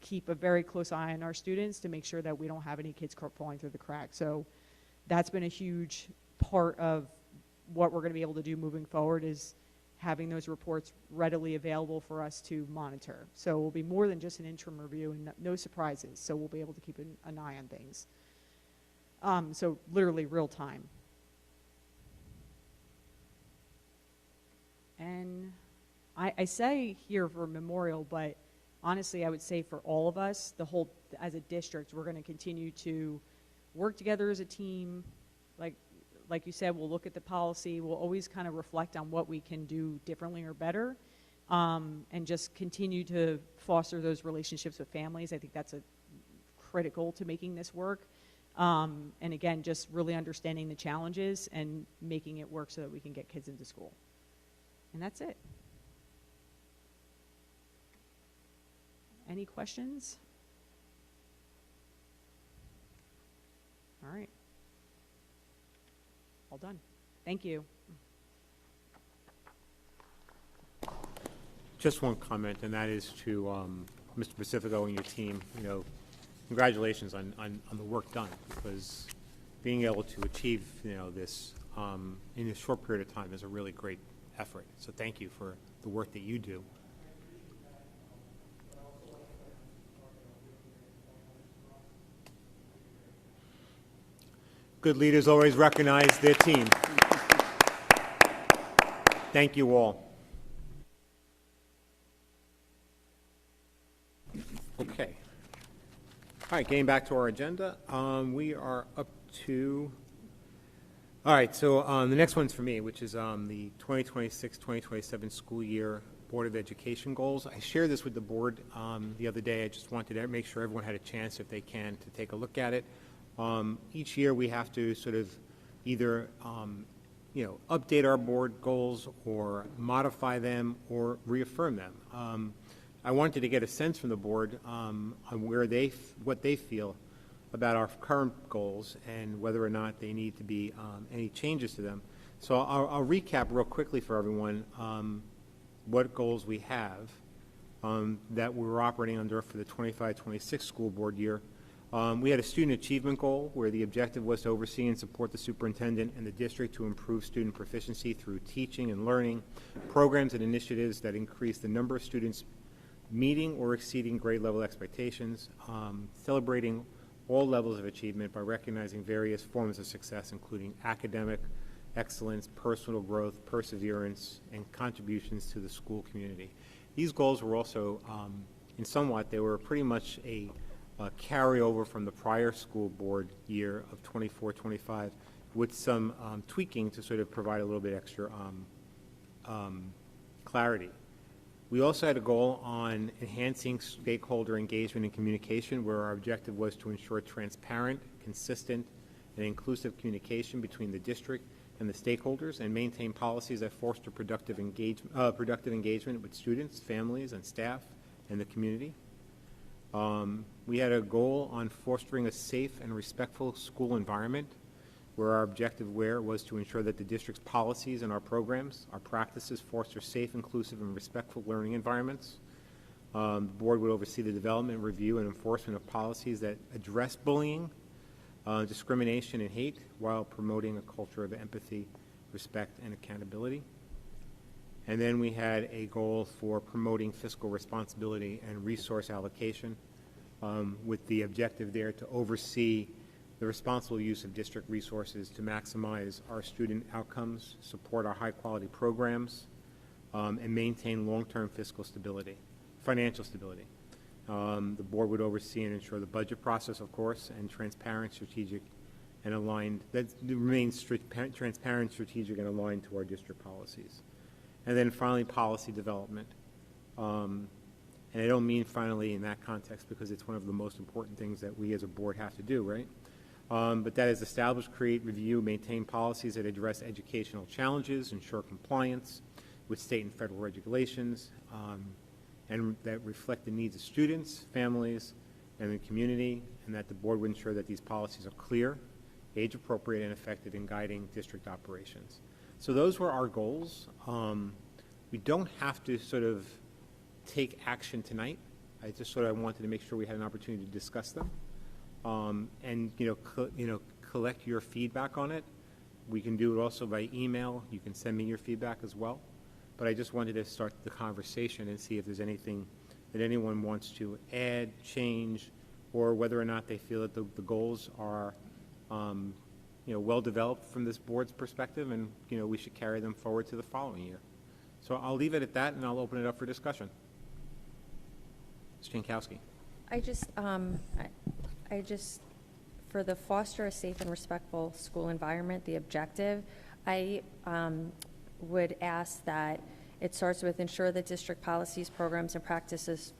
keep a very close eye on our students to make sure that we don't have any kids falling through the cracks. So that's been a huge part of what we're going to be able to do moving forward, is having those reports readily available for us to monitor. So it will be more than just an interim review and no surprises. So we'll be able to keep an eye on things. So literally real time. And I say here for Memorial, but honestly, I would say for all of us, as a district, we're going to continue to work together as a team. Like you said, we'll look at the policy. We'll always kind of reflect on what we can do differently or better, and just continue to foster those relationships with families. I think that's critical to making this work. And again, just really understanding the challenges and making it work so that we can get kids into school. And that's it. Any questions? All right. All done. Thank you. Just one comment, and that is to Mr. Pacifico and your team. Congratulations on the work done, because being able to achieve this in a short period of time is a really great effort. So thank you for the work that you do. Good leaders always recognize their team. Thank you all. Okay. All right, getting back to our agenda, we are up to, all right, so the next one's for me, which is the 2026-2027 school year Board of Education goals. I shared this with the board the other day. I just wanted to make sure everyone had a chance, if they can, to take a look at it. Each year we have to sort of either update our board goals or modify them or reaffirm them. I wanted to get a sense from the board on what they feel about our current goals and whether or not they need to be any changes to them. So I'll recap real quickly for everyone what goals we have that we're operating under for the 25-26 school board year. We had a student achievement goal where the objective was to oversee and support the superintendent and the district to improve student proficiency through teaching and learning, programs and initiatives that increase the number of students meeting or exceeding grade level expectations, celebrating all levels of achievement by recognizing various forms of success, including academic excellence, personal growth, perseverance, and contributions to the school community. These goals were also, in somewhat, they were pretty much a carryover from the prior school board year of 24-25 with some tweaking to sort of provide a little bit extra clarity. We also had a goal on enhancing stakeholder engagement and communication, where our objective was to ensure transparent, consistent, and inclusive communication between the district and the stakeholders and maintain policies that foster productive engagement with students, families, and staff and the community. We had a goal on fostering a safe and respectful school environment, where our objective was to ensure that the district's policies and our programs, our practices foster safe, inclusive, and respectful learning environments. The board would oversee the development, review, and enforcement of policies that address bullying, discrimination, and hate, while promoting a culture of empathy, respect, and accountability. And then we had a goal for promoting fiscal responsibility and resource allocation, with the objective there to oversee the responsible use of district resources to maximize our student outcomes, support our high-quality programs, and maintain long-term fiscal stability, financial stability. The board would oversee and ensure the budget process, of course, and transparent, strategic, and aligned, that remains transparent, strategic, and aligned to our district policies. And then finally, policy development. And I don't mean finally in that context because it's one of the most important things that we as a board have to do, right? But that is establish, create, review, maintain policies that address educational challenges, ensure compliance with state and federal regulations, and that reflect the needs of students, families, and the community, and that the board would ensure that these policies are clear, age-appropriate, and effective in guiding district operations. So those were our goals. We don't have to sort of take action tonight. I just sort of wanted to make sure we had an opportunity to discuss them, and collect your feedback on it. We can do it also by email. You can send me your feedback as well. But I just wanted to start the conversation and see if there's anything that anyone wants to add, change, or whether or not they feel that the goals are well developed from this board's perspective, and we should carry them forward to the following year. So I'll leave it at that, and I'll open it up for discussion. Ms. Jankowski. I just, for the foster a safe and respectful school environment, the objective, I would ask that it starts with ensure that district policies, programs, and practices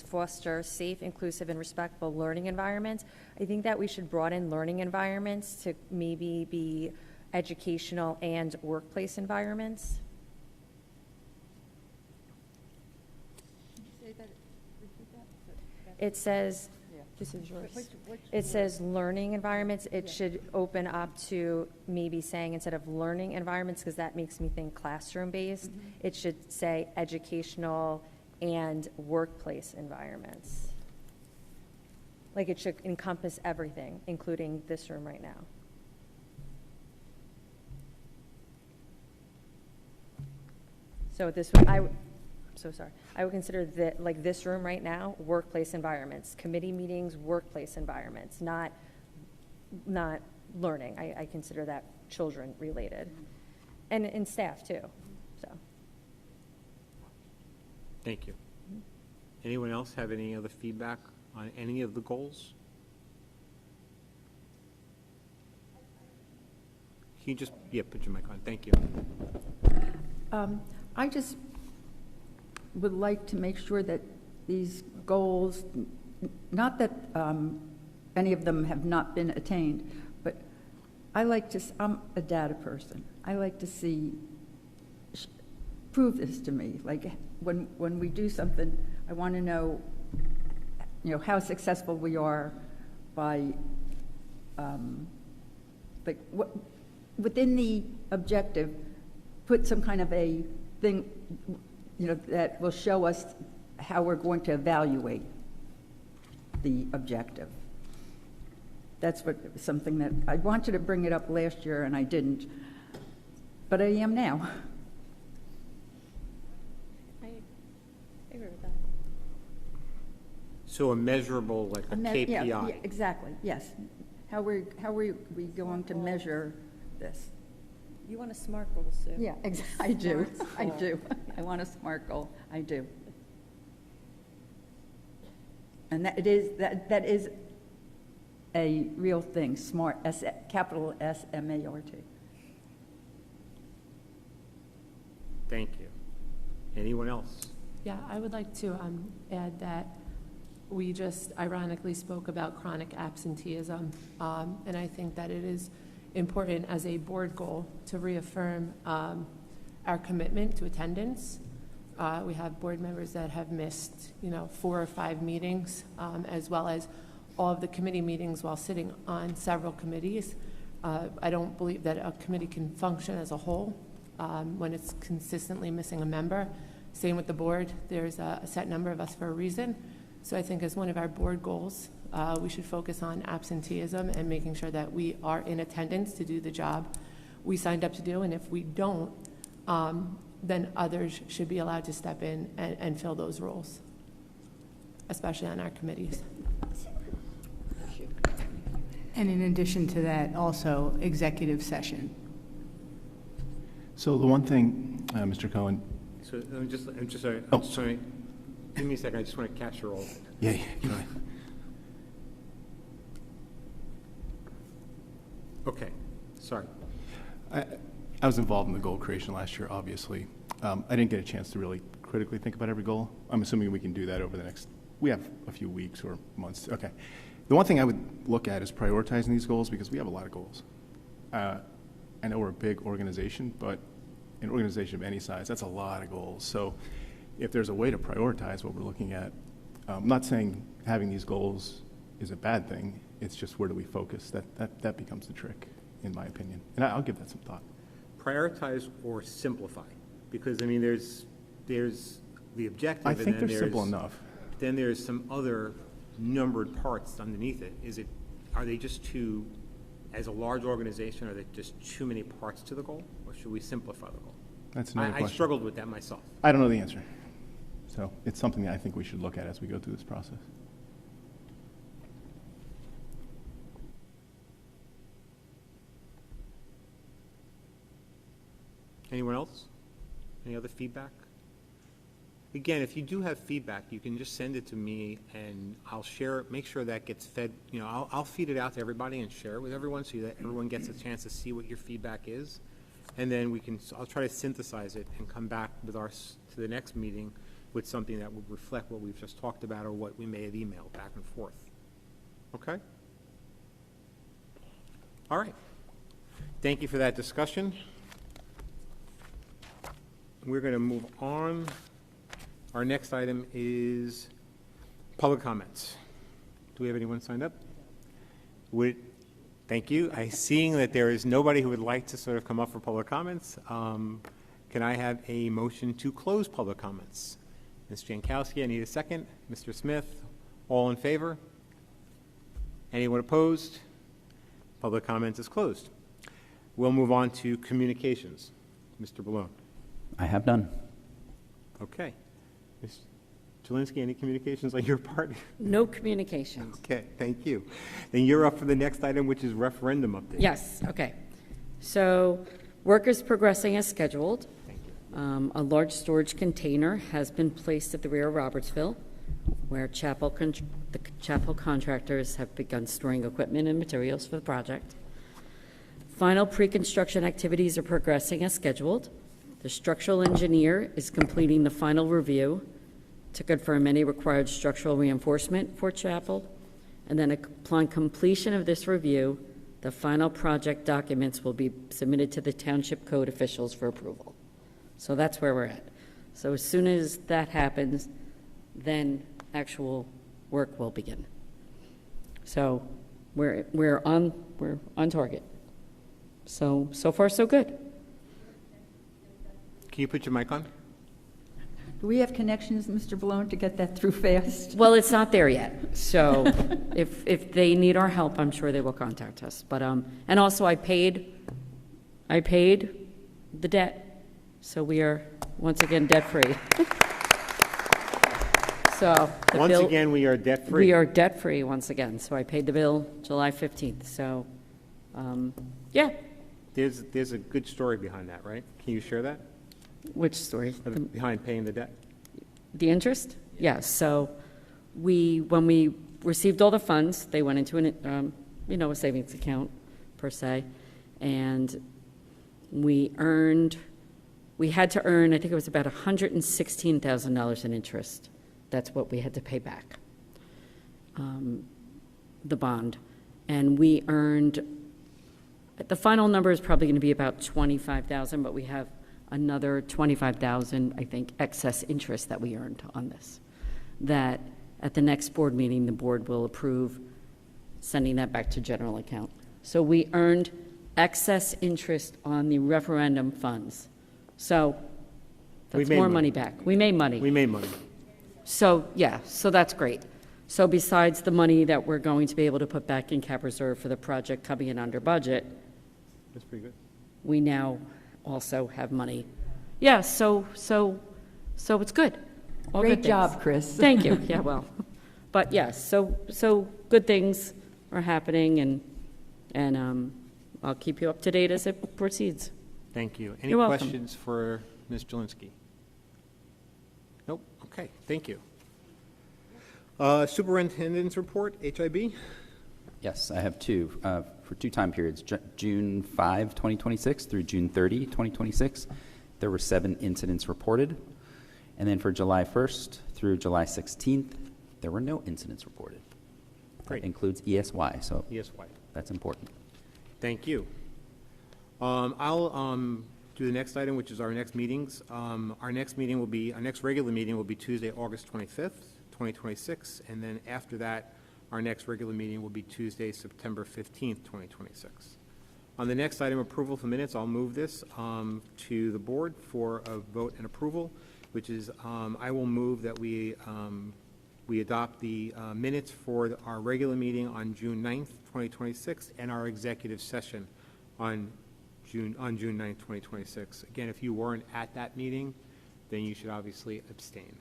foster safe, inclusive, and respectful learning environments. I think that we should broaden learning environments to maybe be educational and workplace environments. It says, this is yours. It says learning environments. It should open up to maybe saying instead of learning environments, because that makes me think classroom-based, it should say educational and workplace environments. Like it should encompass everything, including this room right now. So this, would I'm so sorry. I would consider that, like this room right now, workplace environments, committee meetings, workplace environments, not learning. I consider that children related. And staff too, so. Thank you. Anyone else have any other feedback on any of the goals? Can you just, yeah, put your mic on. Thank you. I just would like to make sure that these goals, not that any of them have not been attained, but I like to, I'm a data person. I like to see, prove this to me. Like when we do something, I want to know, how successful we are by, like what, within the objective, put some kind of a thing, that will show us how we're going to evaluate the objective. That's something that I wanted to bring it up last year and I didn't, but I am now. I agree with that. So a measurable, like a KPI. Yeah, exactly, yes. How are we going to measure this? You want a SMART goal, Sue? Yeah, I do, I SMART do. goal. I want a SMART goal, I do. And that is a real thing, SMART, capital S-M-A-R-T. Thank you. Anyone else? Yeah, I would like to add that we just ironically spoke about chronic absenteeism, and I think that it is important as a board goal to reaffirm our commitment to attendance. We have board members that have missed, 4 or 5 meetings, as well as all of the committee meetings while sitting on several committees. I don't believe that a committee can function as a whole when it's consistently missing a member. Same with the board. There's a set number of us for a reason. So I think as one of our board goals, we should focus on absenteeism and making sure that we are in attendance to do the job we signed up to do. And if we don't, then others should be allowed to step in and fill those roles, especially on our committees. And in addition to that, also executive session. So the one thing, Mr. Cohen. So I'm just sorry. Oh. Sorry. Give me a second. I just want to capture all of it. Yeah, go ahead. Okay. Sorry. I was involved in the goal creation last year, obviously. I didn't get a chance to really critically think about every goal. I'm assuming we can do that over the next, we have a few weeks or months. Okay. The one thing I would look at is prioritizing these goals because we have a lot of goals. I know we're a big organization, but an organization of any size, that's a lot of goals. So if there's a way to prioritize what we're looking at, I'm not saying having these goals is a bad thing. It's just where do we focus? That becomes the trick, in my opinion. And I'll give that some thought. Prioritize or simplify, because I mean, there's the objective. I think they're simple enough. Then there's some other numbered parts underneath it. Are they just too, as a large organization, are there just too many parts to the goal, or should we simplify the goal? That's another question. I struggled with that myself. I don't know the answer. So it's something that I think we should look at as we go through this process. Anyone else? Any other feedback? Again, if you do have feedback, you can just send it to me and I'll share it, make sure that gets fed, I'll feed it out to everybody and share it with everyone so that everyone gets a chance to see what your feedback is. And then I'll try to synthesize it and come back with to the next meeting with something that would reflect what we've just talked about or what we may have emailed back and forth. Okay? All right. Thank you for that discussion. We're going to move on. Our next item is public comments. Do we have anyone signed up? Thank you. Seeing that there is nobody who would like to sort of come up for public comments, can I have a motion to close public comments? Ms. Jankowski, I need a second. Mr. Smith, all in favor? Anyone opposed? Public comments is closed. We'll move on to communications. Mr. Ballone. I have done. Okay. Ms. Jelinski, any communications on your part? No communications. Okay, thank you. Then you're up for the next item, which is referendum update. Yes, okay. So work is progressing as scheduled. A large storage container has been placed at the rear of Robertsville, where the chapel contractors have begun storing equipment and materials for the project. Final pre-construction activities are progressing as scheduled. The structural engineer is completing the final review to confirm any required structural reinforcement for chapel, and then upon completion of this review, the final project documents will be submitted to the township code officials for approval. So that's where we're at. So as soon as that happens, then actual work will begin. So we're on target. So far, so good. Can you put your mic on? Do we have connections, Mr. Balone, to get that through fast? Well, it's not there yet, so if they need our help, I'm sure they will contact us. But, and also I paid the debt, so we are once again debt-free. So. Once again, we are debt-free. We are debt-free once again, so I paid the bill July 15th, so, yeah. There's a good story behind that, right? Can you share that? Which story? Behind paying the debt? The interest? Yes. So when we received all the funds, they went into a savings account per se, and we had to earn, I think it was about $116,000 in interest. That's what we had to pay back, the bond. And we earned, the final number is probably going to be about $25,000, but we have another $25,000, I think, excess interest that we earned on this, that at the next board meeting, the board will approve sending that back to general account. So we earned excess interest on the referendum funds. So that's more money back. We made money. We made money. So, yeah, so that's great. So besides the money that we're going to be able to put back in cap reserve for the project coming in under budget, That's pretty good. we now also have money. Yeah, so it's good. All good Great things. job, Chris. Thank you. Yeah, well, but yes, so good things are happening, and I'll keep you up to date as it proceeds. Thank you. Any You're welcome. questions for Ms. Jelinski? Nope. Okay, thank you. Superintendent's report, HIB? Yes, I have two, for two time periods, June 5, 2026 through June 30, 2026. There were 7 incidents reported. And then for July 1st through July 16th, there were no incidents reported. Great. That includes ESY, so ESY. that's important. Thank you. I'll do the next item, which is our next meetings. Our next regular meeting will be Tuesday, August 25th, 2026, and then after that, our next regular meeting will be Tuesday, September 15th, 2026. On the next item, approval for minutes, I'll move this to the board for a vote and approval, which is I will move that we adopt the minutes for our regular meeting on June 9th, 2026, and our executive session on June 9th, 2026. Again, if you weren't at that meeting, then you should obviously abstain.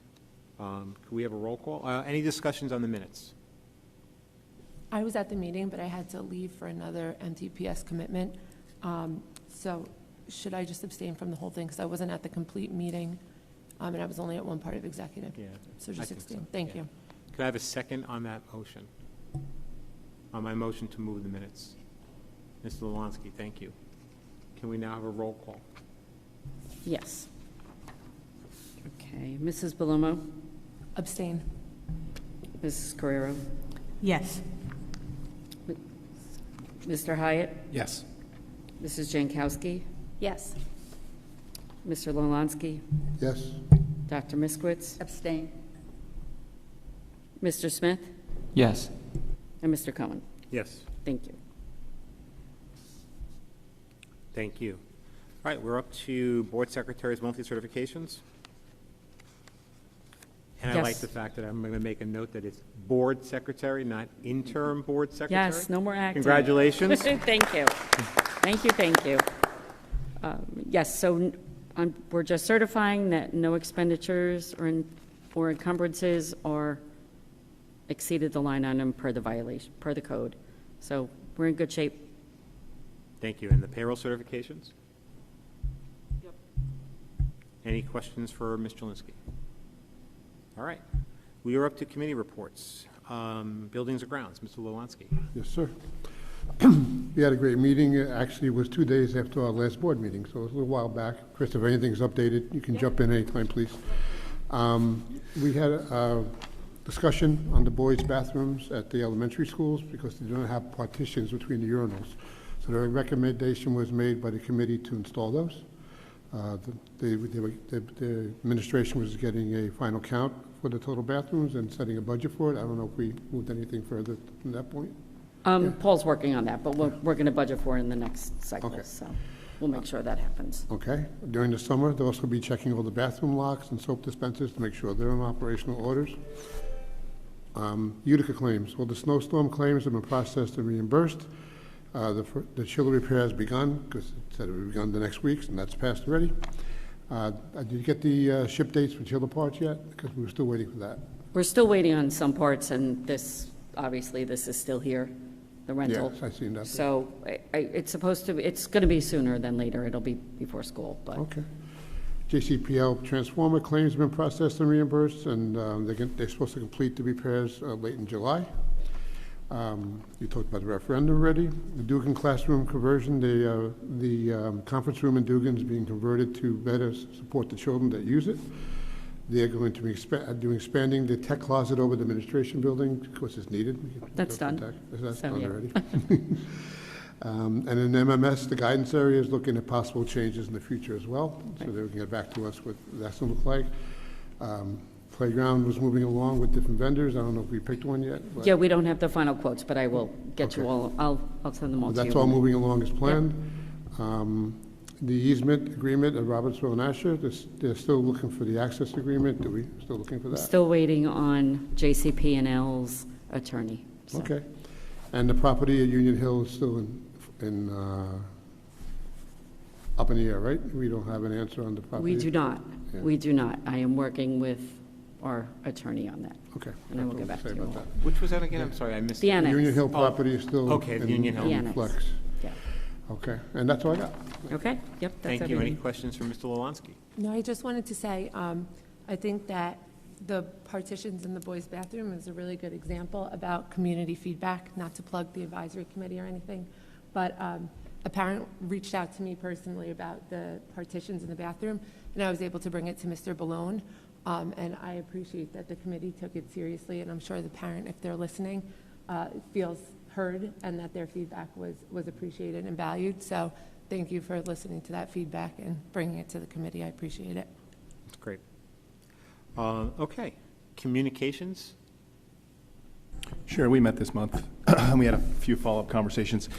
Could we have a roll call? Any discussions on the minutes? I was at the meeting, but I had to leave for another MTPS commitment. So should I just abstain from the whole thing? Because I wasn't at the complete meeting, and I was only at one part of executive. Yeah. So I just think abstain. so, Thank yeah. you. Could I have a second on that motion? On my motion to move the minutes? Mr. Lalansky, thank you. Can we now have a roll call? Yes. Okay, Mrs. Belomo, Abstain. Mrs. Carrero, Yes. Mr. Hyatt, Yes. Mrs. Jankowski, Yes. Mr. Lalansky, Yes. Dr. Miskowitz, Abstain. Mr. Smith, Yes. and Mr. Cohen. Yes. Thank you. Thank you. All right, we're up to Board Secretary's monthly certifications. And I like Yes. the fact that I'm going to make a note that it's Board Secretary, not Interim Board Secretary. Yes, no more acting. Congratulations. Thank you. Thank you, thank you. Yes, so we're just certifying that no expenditures or encumbrances are exceeded the line item per the violation, per the code. So we're in good shape. Thank you. And the payroll certifications? Yep. Any questions for Ms. Jelinski? All right. We are up to committee reports. Buildings or grounds, Mr. Lewanski. Yes, sir. We had a great meeting. Actually, it was 2 days after our last board meeting, so it was a little while back. Chris, if anything's updated, you can jump in anytime, please. We had a discussion on the boys' bathrooms at the elementary schools because they don't have partitions between the urinals. So the recommendation was made by the committee to install those. The administration was getting a final count for the total bathrooms and setting a budget for it. I don't know if we moved anything further from that point. Paul's working on that, but we're going to budget for it in the next cycle, Okay. so we'll make sure that happens. Okay. During the summer, they'll also be checking all the bathroom locks and soap dispensers to make sure they're in operational orders. Utica claims. Well, the snowstorm claims have been processed and reimbursed. The chiller repair has begun, because it said it would be begun the next week, and that's passed already. Did you get the ship dates for chiller parts yet? Because we were still waiting for that. We're still waiting on some parts, and obviously, this is still here, the rental. Yes, I've seen that. So it's going to be sooner than later. It'll be before school, but. Okay. JCPL transformer claims have been processed and reimbursed, and they're supposed to complete the repairs late in July. You talked about the referendum already. The Dugan classroom conversion, the conference room in Dugan is being converted to better support the children that use it. They're going to be expanding the tech closet over the administration building because it's needed. That's done. That's So, done yeah. already. And in MMS, the guidance area is looking at possible changes in the future as well, so they can get back to us what that's going to look like. Playground was moving along with different vendors. I don't know if we picked one yet. But Yeah, we don't have the final quotes, but I will get you Okay. all, I'll send them all to you. that's all moving along as planned. The easement agreement at Robertsville and Asher, they're still looking for the access agreement. Are we still looking for that? Still waiting on JCP&L's attorney. so. Okay. And the property at Union Hill is still up in the air, right? We don't have an answer on the property? We do not. Yeah. We do not. I am working with our attorney on that. Okay. And I will That's get all back say to you about all. that. Which was that again? I'm sorry, I missed The it. annex. Union Hill property is still. Okay, the Union Hill. The annex. Flex. Yeah. Okay, and that's all I got. Okay, yep, that's Thank you. Any everything. questions for Mr. Lewanski? No, I just wanted to say, I think that the partitions in the boys' bathroom is a really good example about community feedback, not to plug the advisory committee or anything, but a parent reached out to me personally about the partitions in the bathroom, and I was able to bring it to Mr. Ballone, and I appreciate that the committee took it seriously, and I'm sure the parent, if they're listening, feels heard and that their feedback was appreciated and valued. So thank you for listening to that feedback and bringing it to the committee. I appreciate it. That's great. Okay, communications? Sure, we met this month. We had a few follow-up conversations.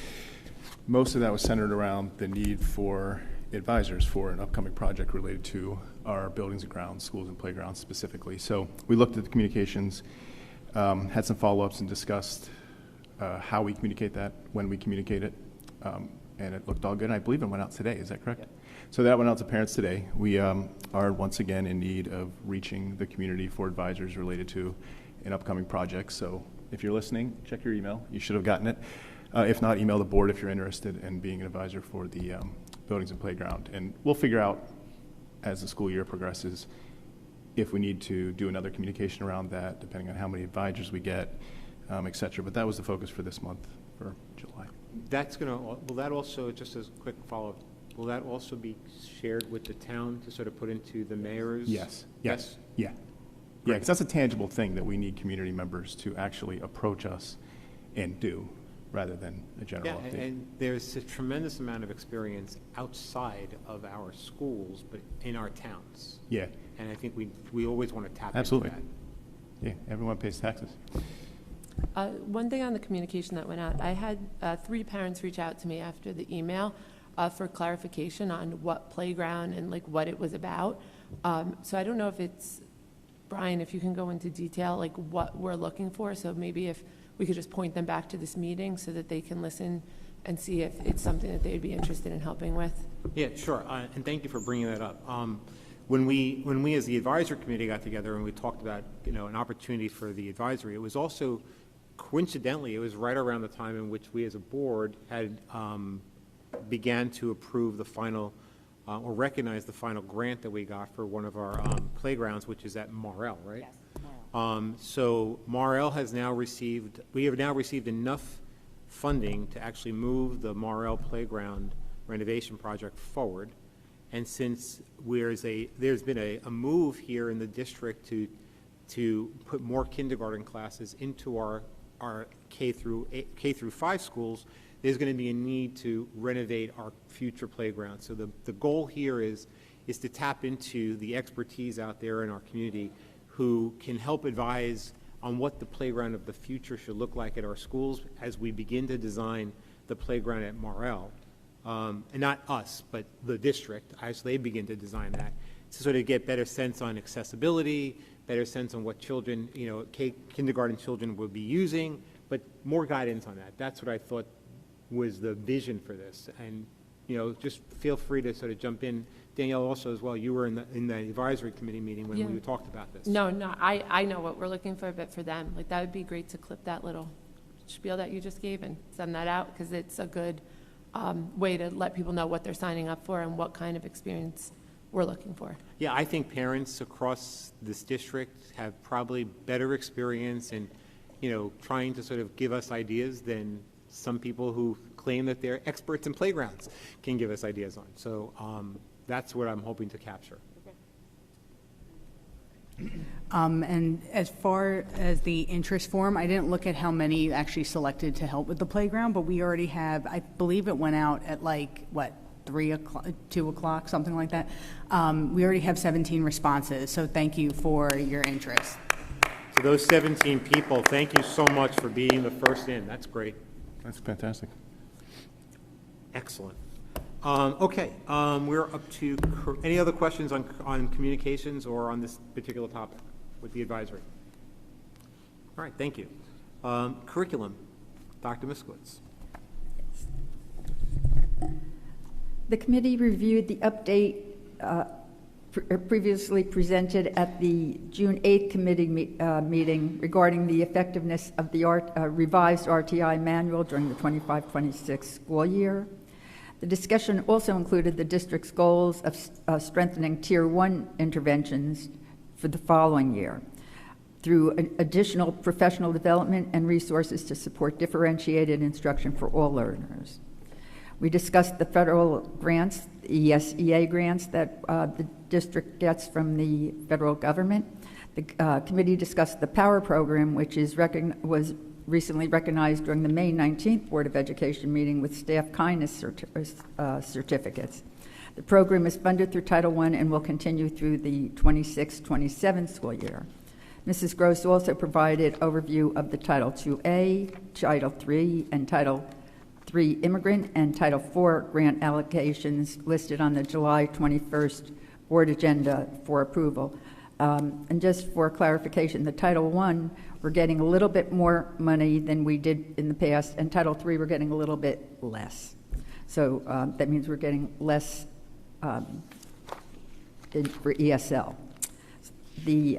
Most of that was centered around the need for advisors for an upcoming project related to our buildings and grounds, schools and playgrounds specifically. So we looked at the communications, had some follow-ups and discussed how we communicate that, when we communicate it, and it looked all good. I believe it went out today, is that correct? Yep. So that went out to parents today. We are once again in need of reaching the community for advisors related to an upcoming project. So if you're listening, check your email. You should have gotten it. If not, email the board if you're interested in being an advisor for the buildings and playground. And we'll figure out as the school year progresses if we need to do another communication around that, depending on how many advisors we get, et cetera. But that was the focus for this month, for July. That's going to, will that also, just as a quick follow-up, will that also be shared with the town to sort of put into the mayor's? Yes. Yeah. Yeah, because that's a tangible thing that we need community members to actually approach us and do, rather than a general Yeah, update. and there's a tremendous amount of experience outside of our schools, but in our towns. Yeah, And I think we always want to tap absolutely. into that. Yeah, everyone pays taxes. One thing on the communication that went out, I had 3 parents reach out to me after the email for clarification on what playground and like what it was about. So I don't know if it's, Brian, if you can go into detail, like what we're looking for. So maybe if we could just point them back to this meeting so that they can listen and see if it's something that they'd be interested in helping with. Yeah, sure, and thank you for bringing that up. When we as the advisory committee got together and we talked about, an opportunity for the advisory, it was also, coincidentally, it was right around the time in which we as a board had began to approve the final, or recognize the final grant that we got for one of our playgrounds, which is at Marl, right? Yes, Marl. So Marl we have now received enough funding to actually move the Marl playground renovation project forward. And since there's been a move here in the district to put more kindergarten classes into our K through 5 schools, there's going to be a need to renovate our future playgrounds. So the goal here is to tap into the expertise out there in our community who can help advise on what the playground of the future should look like at our schools as we begin to design the playground at Marl. And not us, but the district, as they begin to design that, to sort of get better sense on accessibility, better sense on what children, kindergarten children will be using, but more guidance on that. That's what I thought was the vision for this. And, just feel free to sort of jump in. Danielle, also as well, you were in the advisory committee meeting when we talked about this. No, I know what we're looking for, but for them, that would be great to clip that little spiel that you just gave and send that out, because it's a good way to let people know what they're signing up for and what kind of experience we're looking for. Yeah, I think parents across this district have probably better experience in, trying to sort of give us ideas than some people who claim that they're experts in playgrounds can give us ideas on. So that's what I'm hoping to capture. And as far as the interest form, I didn't look at how many you actually selected to help with the playground, but we already have, I believe it went out at 3 o'clock, 2 o'clock, something like that. We already have 17 responses, so thank you for your interest. So those 17 people, thank you so much for being the first in. That's great. That's fantastic. Excellent. Okay, we're up to, any other questions on communications or on this particular topic with the advisory? All right, thank you. Curriculum, Dr. Miskowitz. The committee reviewed the update previously presented at the June 8th committee meeting regarding the effectiveness of the revised RTI manual during the 25-26 school year. The discussion also included the district's goals of strengthening Tier 1 interventions for the following year through additional professional development and resources to support differentiated instruction for all learners. We discussed the federal grants, the ESEA grants that the district gets from the federal government. The committee discussed the POWER program, which was recently recognized during the May 19th Board of Education meeting with staff kindness certificates. The program is funded through Title I and will continue through the 26-27 school year. Mrs. Gross also provided overview of the Title IIA, Title III, and Title III immigrant and Title IV grant allocations listed on the July 21st board agenda for approval. And just for clarification, the Title I, we're getting a little bit more money than we did in the past, and Title III, we're getting a little bit less. So that means we're getting less for ESL. The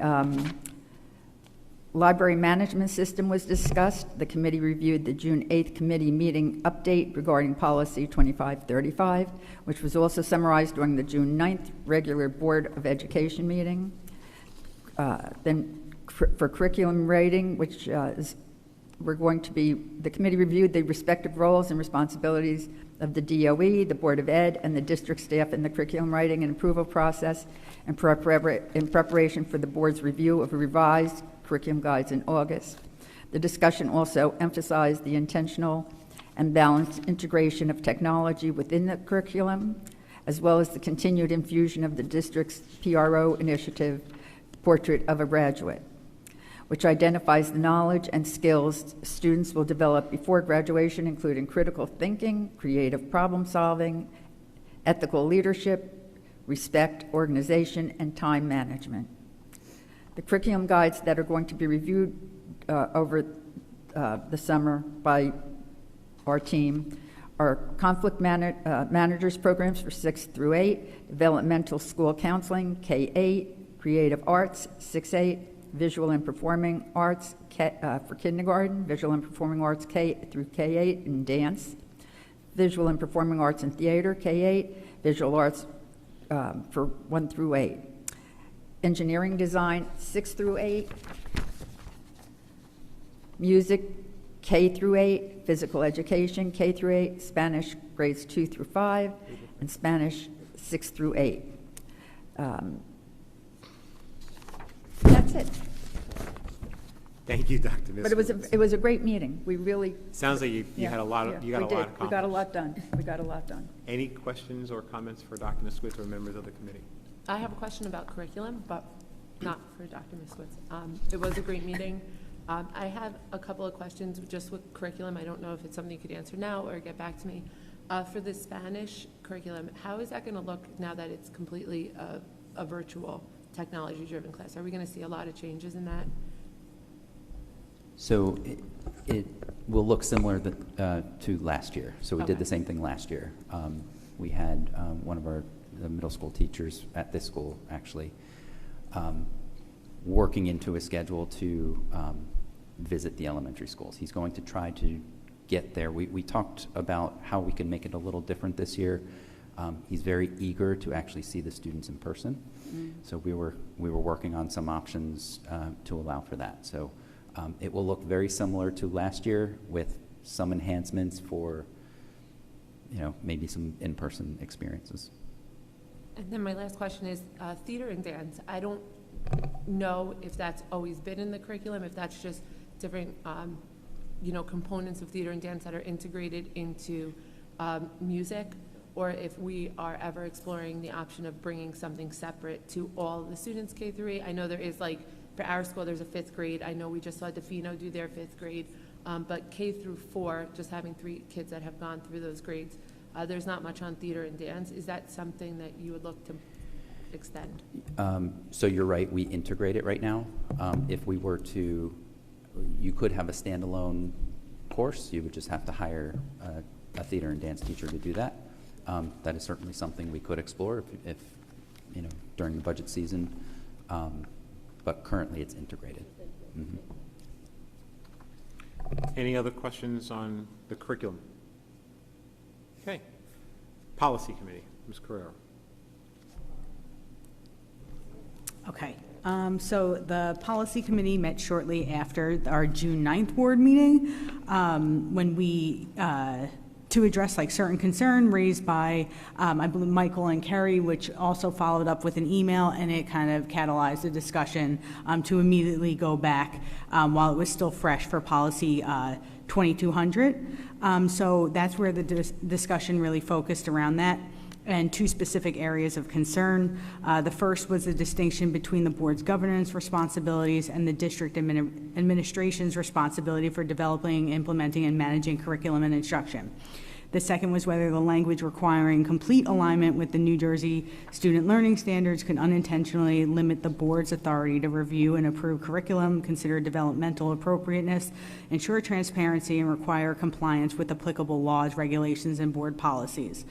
library management system was discussed. The committee reviewed the June 8th committee meeting update regarding policy 2535, which was also summarized during the June 9th regular Board of Education meeting. Then for curriculum rating, which the committee reviewed the respective roles and responsibilities of the DOE, the Board of Ed, and the district staff in the curriculum writing and approval process in preparation for the board's review of revised curriculum guides in August. The discussion also emphasized the intentional and balanced integration of technology within the curriculum, as well as the continued infusion of the district's PRO initiative, Portrait of a Graduate, which identifies the knowledge and skills students will develop before graduation, including critical thinking, creative problem solving, ethical leadership, respect, organization, and time management. The curriculum guides that are going to be reviewed over the summer by our team our conflict managers programs for 6 through 8, developmental school counseling, K-8, creative arts, 6-8, visual and performing arts for kindergarten, visual and performing arts K through K-8, and dance, visual and performing arts and theater, K-8, visual arts for 1 through 8, engineering design, 6 through 8, music, K through 8, physical education, K through 8, Spanish grades 2 through 5, and Spanish 6 through 8. That's it. Thank you, Dr. Miskowitz. But it was a great meeting. We really. Sounds like you yeah, had a lot of, yeah, you got a we lot did. accomplished. We got a lot done. We got a lot done. Any questions or comments for Dr. Miskowitz or members of the committee? I have a question about curriculum, but not for Dr. Miskowitz. It was a great meeting. I have a couple of questions just with curriculum. I don't know if it's something you could answer now or get back to me. For the Spanish curriculum, how is that going to look now that it's completely a virtual technology-driven class? Are we going to see a lot of changes in that? So it will look similar to last year. So we did the same thing last year. We had one of the middle school teachers at this school actually working into a schedule to visit the elementary schools. He's going to try to get there. We talked about how we can make it a little different this year. He's very eager to actually see the students in person. So we were working on some options to allow for that. So it will look very similar to last year with some enhancements for, maybe some in-person experiences. And then my last question is theater and dance. I don't know if that's always been in the curriculum, if that's just different, components of theater and dance that are integrated into music, or if we are ever exploring the option of bringing something separate to all the students K through 8. I know there is, like, for our school, there's a 5th grade. I know we just saw Defino do their 5th grade, but K through 4, just having 3 kids that have gone through those grades, there's not much on theater and dance. Is that something that you would look to extend? So you're right, we integrate it right now. If we were to, you could have a standalone course. You would just have to hire a theater and dance teacher to do that. That is certainly something we could explore if during the budget season, but currently it's integrated. Mm-hmm. Any other questions on the curriculum? Okay. Policy Committee, Ms. Carrero. Okay, so the policy committee met shortly after our June 9th board meeting when we, to address certain concern raised by, I believe, Michael and Kerry, which also followed up with an email, and it kind of catalyzed a discussion to immediately go back while it was still fresh for policy 2200. So that's where the discussion really focused around that, and 2 specific areas of concern. The first was the distinction between the board's governance responsibilities and the district administration's responsibility for developing, implementing, and managing curriculum and instruction. The second was whether the language requiring complete alignment with the New Jersey student learning standards could unintentionally limit the board's authority to review and approve curriculum, consider developmental appropriateness, ensure transparency, and require compliance with applicable laws, regulations, and board policies.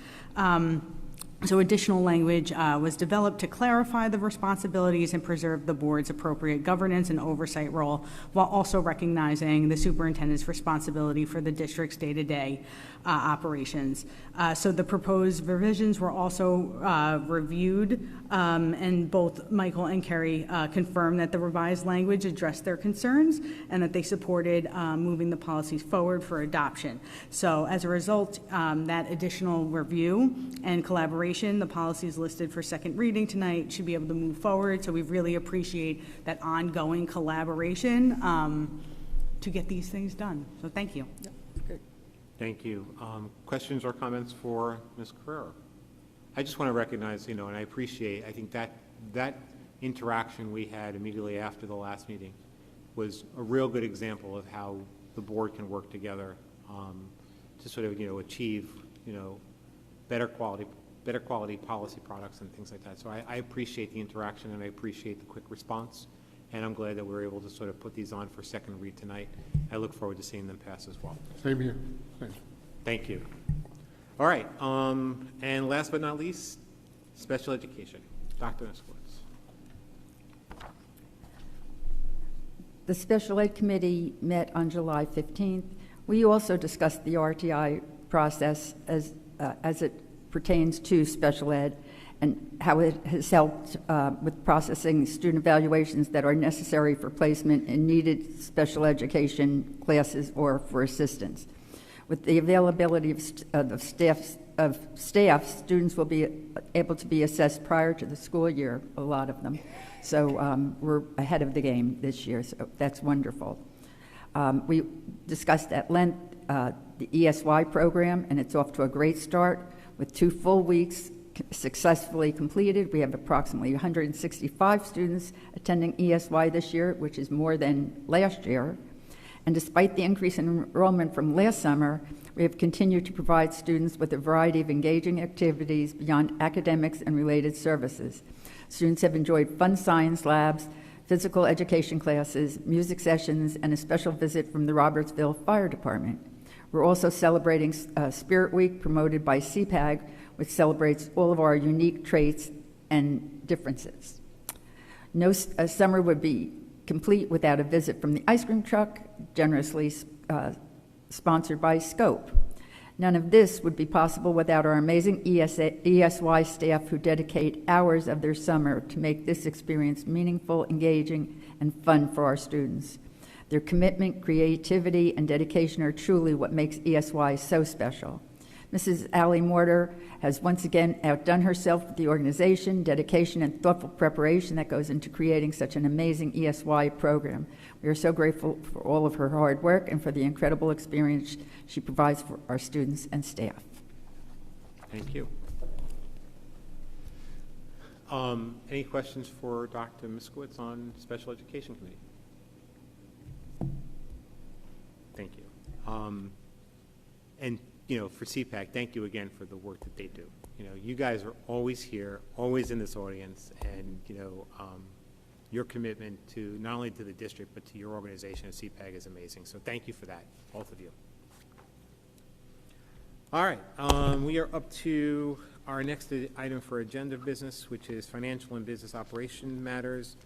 So additional language was developed to clarify the responsibilities and preserve the board's appropriate governance and oversight role, while also recognizing the superintendent's responsibility for the district's day-to-day operations. So the proposed revisions were also reviewed, and both Michael and Kerry confirmed that the revised language addressed their concerns and that they supported moving the policies forward for adoption. So as a result, that additional review and collaboration, the policies listed for second reading tonight should be able to move forward. So we really appreciate that ongoing collaboration to get these things done. So thank you. Yep, good. Thank you. Questions or comments for Ms. Carrero? I just want to recognize, and I appreciate, I think that interaction we had immediately after the last meeting was a real good example of how the board can work together to sort of, achieve, better quality policy products and things like that. So I appreciate the interaction, and I appreciate the quick response, and I'm glad that we're able to sort of put these on for second read tonight. I look forward to seeing them pass as well. Same here. Thanks. Thank you. All right, and last but not least, special education. Dr. Niskowitz. The Special Ed Committee met on July 15th. We also discussed the RTI process as it pertains to special ed and how it has helped with processing student evaluations that are necessary for placement in needed special education classes or for assistance. With the availability of staff, students will be able to be assessed prior to the school year, a lot of them. So we're ahead of the game this year, so that's wonderful. We discussed at length the ESY program, and it's off to a great start with 2 full weeks successfully completed. We have approximately 165 students attending ESY this year, which is more than last year. And despite the increase in enrollment from last summer, we have continued to provide students with a variety of engaging activities beyond academics and related services. Students have enjoyed fun science labs, physical education classes, music sessions, and a special visit from the Robertsville Fire Department. We're also celebrating Spirit Week promoted by CPAG, which celebrates all of our unique traits and differences. No summer would be complete without a visit from the ice cream truck, generously sponsored by Scope. None of this would be possible without our amazing ESY staff who dedicate hours of their summer to make this experience meaningful, engaging, and fun for our students. Their commitment, creativity, and dedication are truly what makes ESY so special. Mrs. Allie Mortar has once again outdone herself with the organization, dedication, and thoughtful preparation that goes into creating such an amazing ESY program. We are so grateful for all of her hard work and for the incredible experience she provides for our students and staff. Thank you. Any questions for Dr. Niskowitz on Special Education Committee? Thank you. And for CPAC, thank you again for the work that they do. You guys are always here, always in this audience, and your commitment to not only to the district but to your organization at CPAC is amazing. So thank you for that, both of you. All right, we are up to our next item for agenda business, which is financial and business operation matters.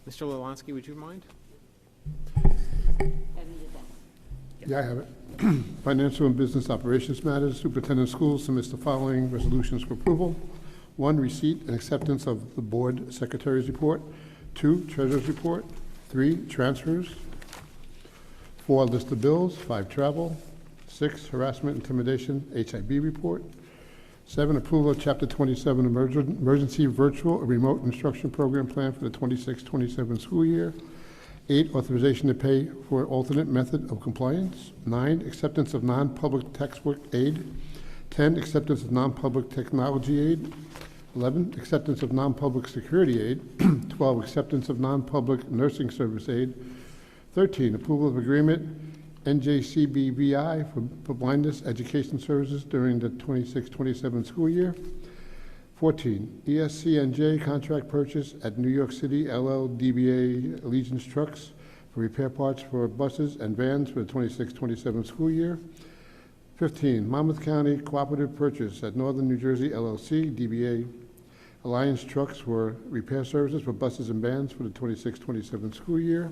Mr. Lewandowski, would you mind? Yeah, I have it. Financial and business operations matters. Superintendent of Schools submits the following resolutions for approval. 1, receipt and acceptance of the board secretary's report. 2, treasurer's report. 3, transfers. 4, list of bills. 5, travel. 6, harassment, intimidation, HIB report. 7, approval of Chapter 27 emergency virtual or remote instruction program plan for the 26-27 school year. 8, authorization to pay for alternate method of compliance. 9, acceptance of non-public textbook aid. 10, acceptance of non-public technology aid. 11, acceptance of non-public security aid. 12, acceptance of non-public nursing service aid. 13, approval of agreement NJCBVI for blindness education services during the 26-27 school year. 14, ESCNJ contract purchase at New York City LLDBA Allegiance Trucks for repair parts for buses and vans for the 26-27 school year. 15, Monmouth County cooperative purchase at Northern New Jersey LLC DBA Alliance Trucks for repair services for buses and vans for the 26-27 school year.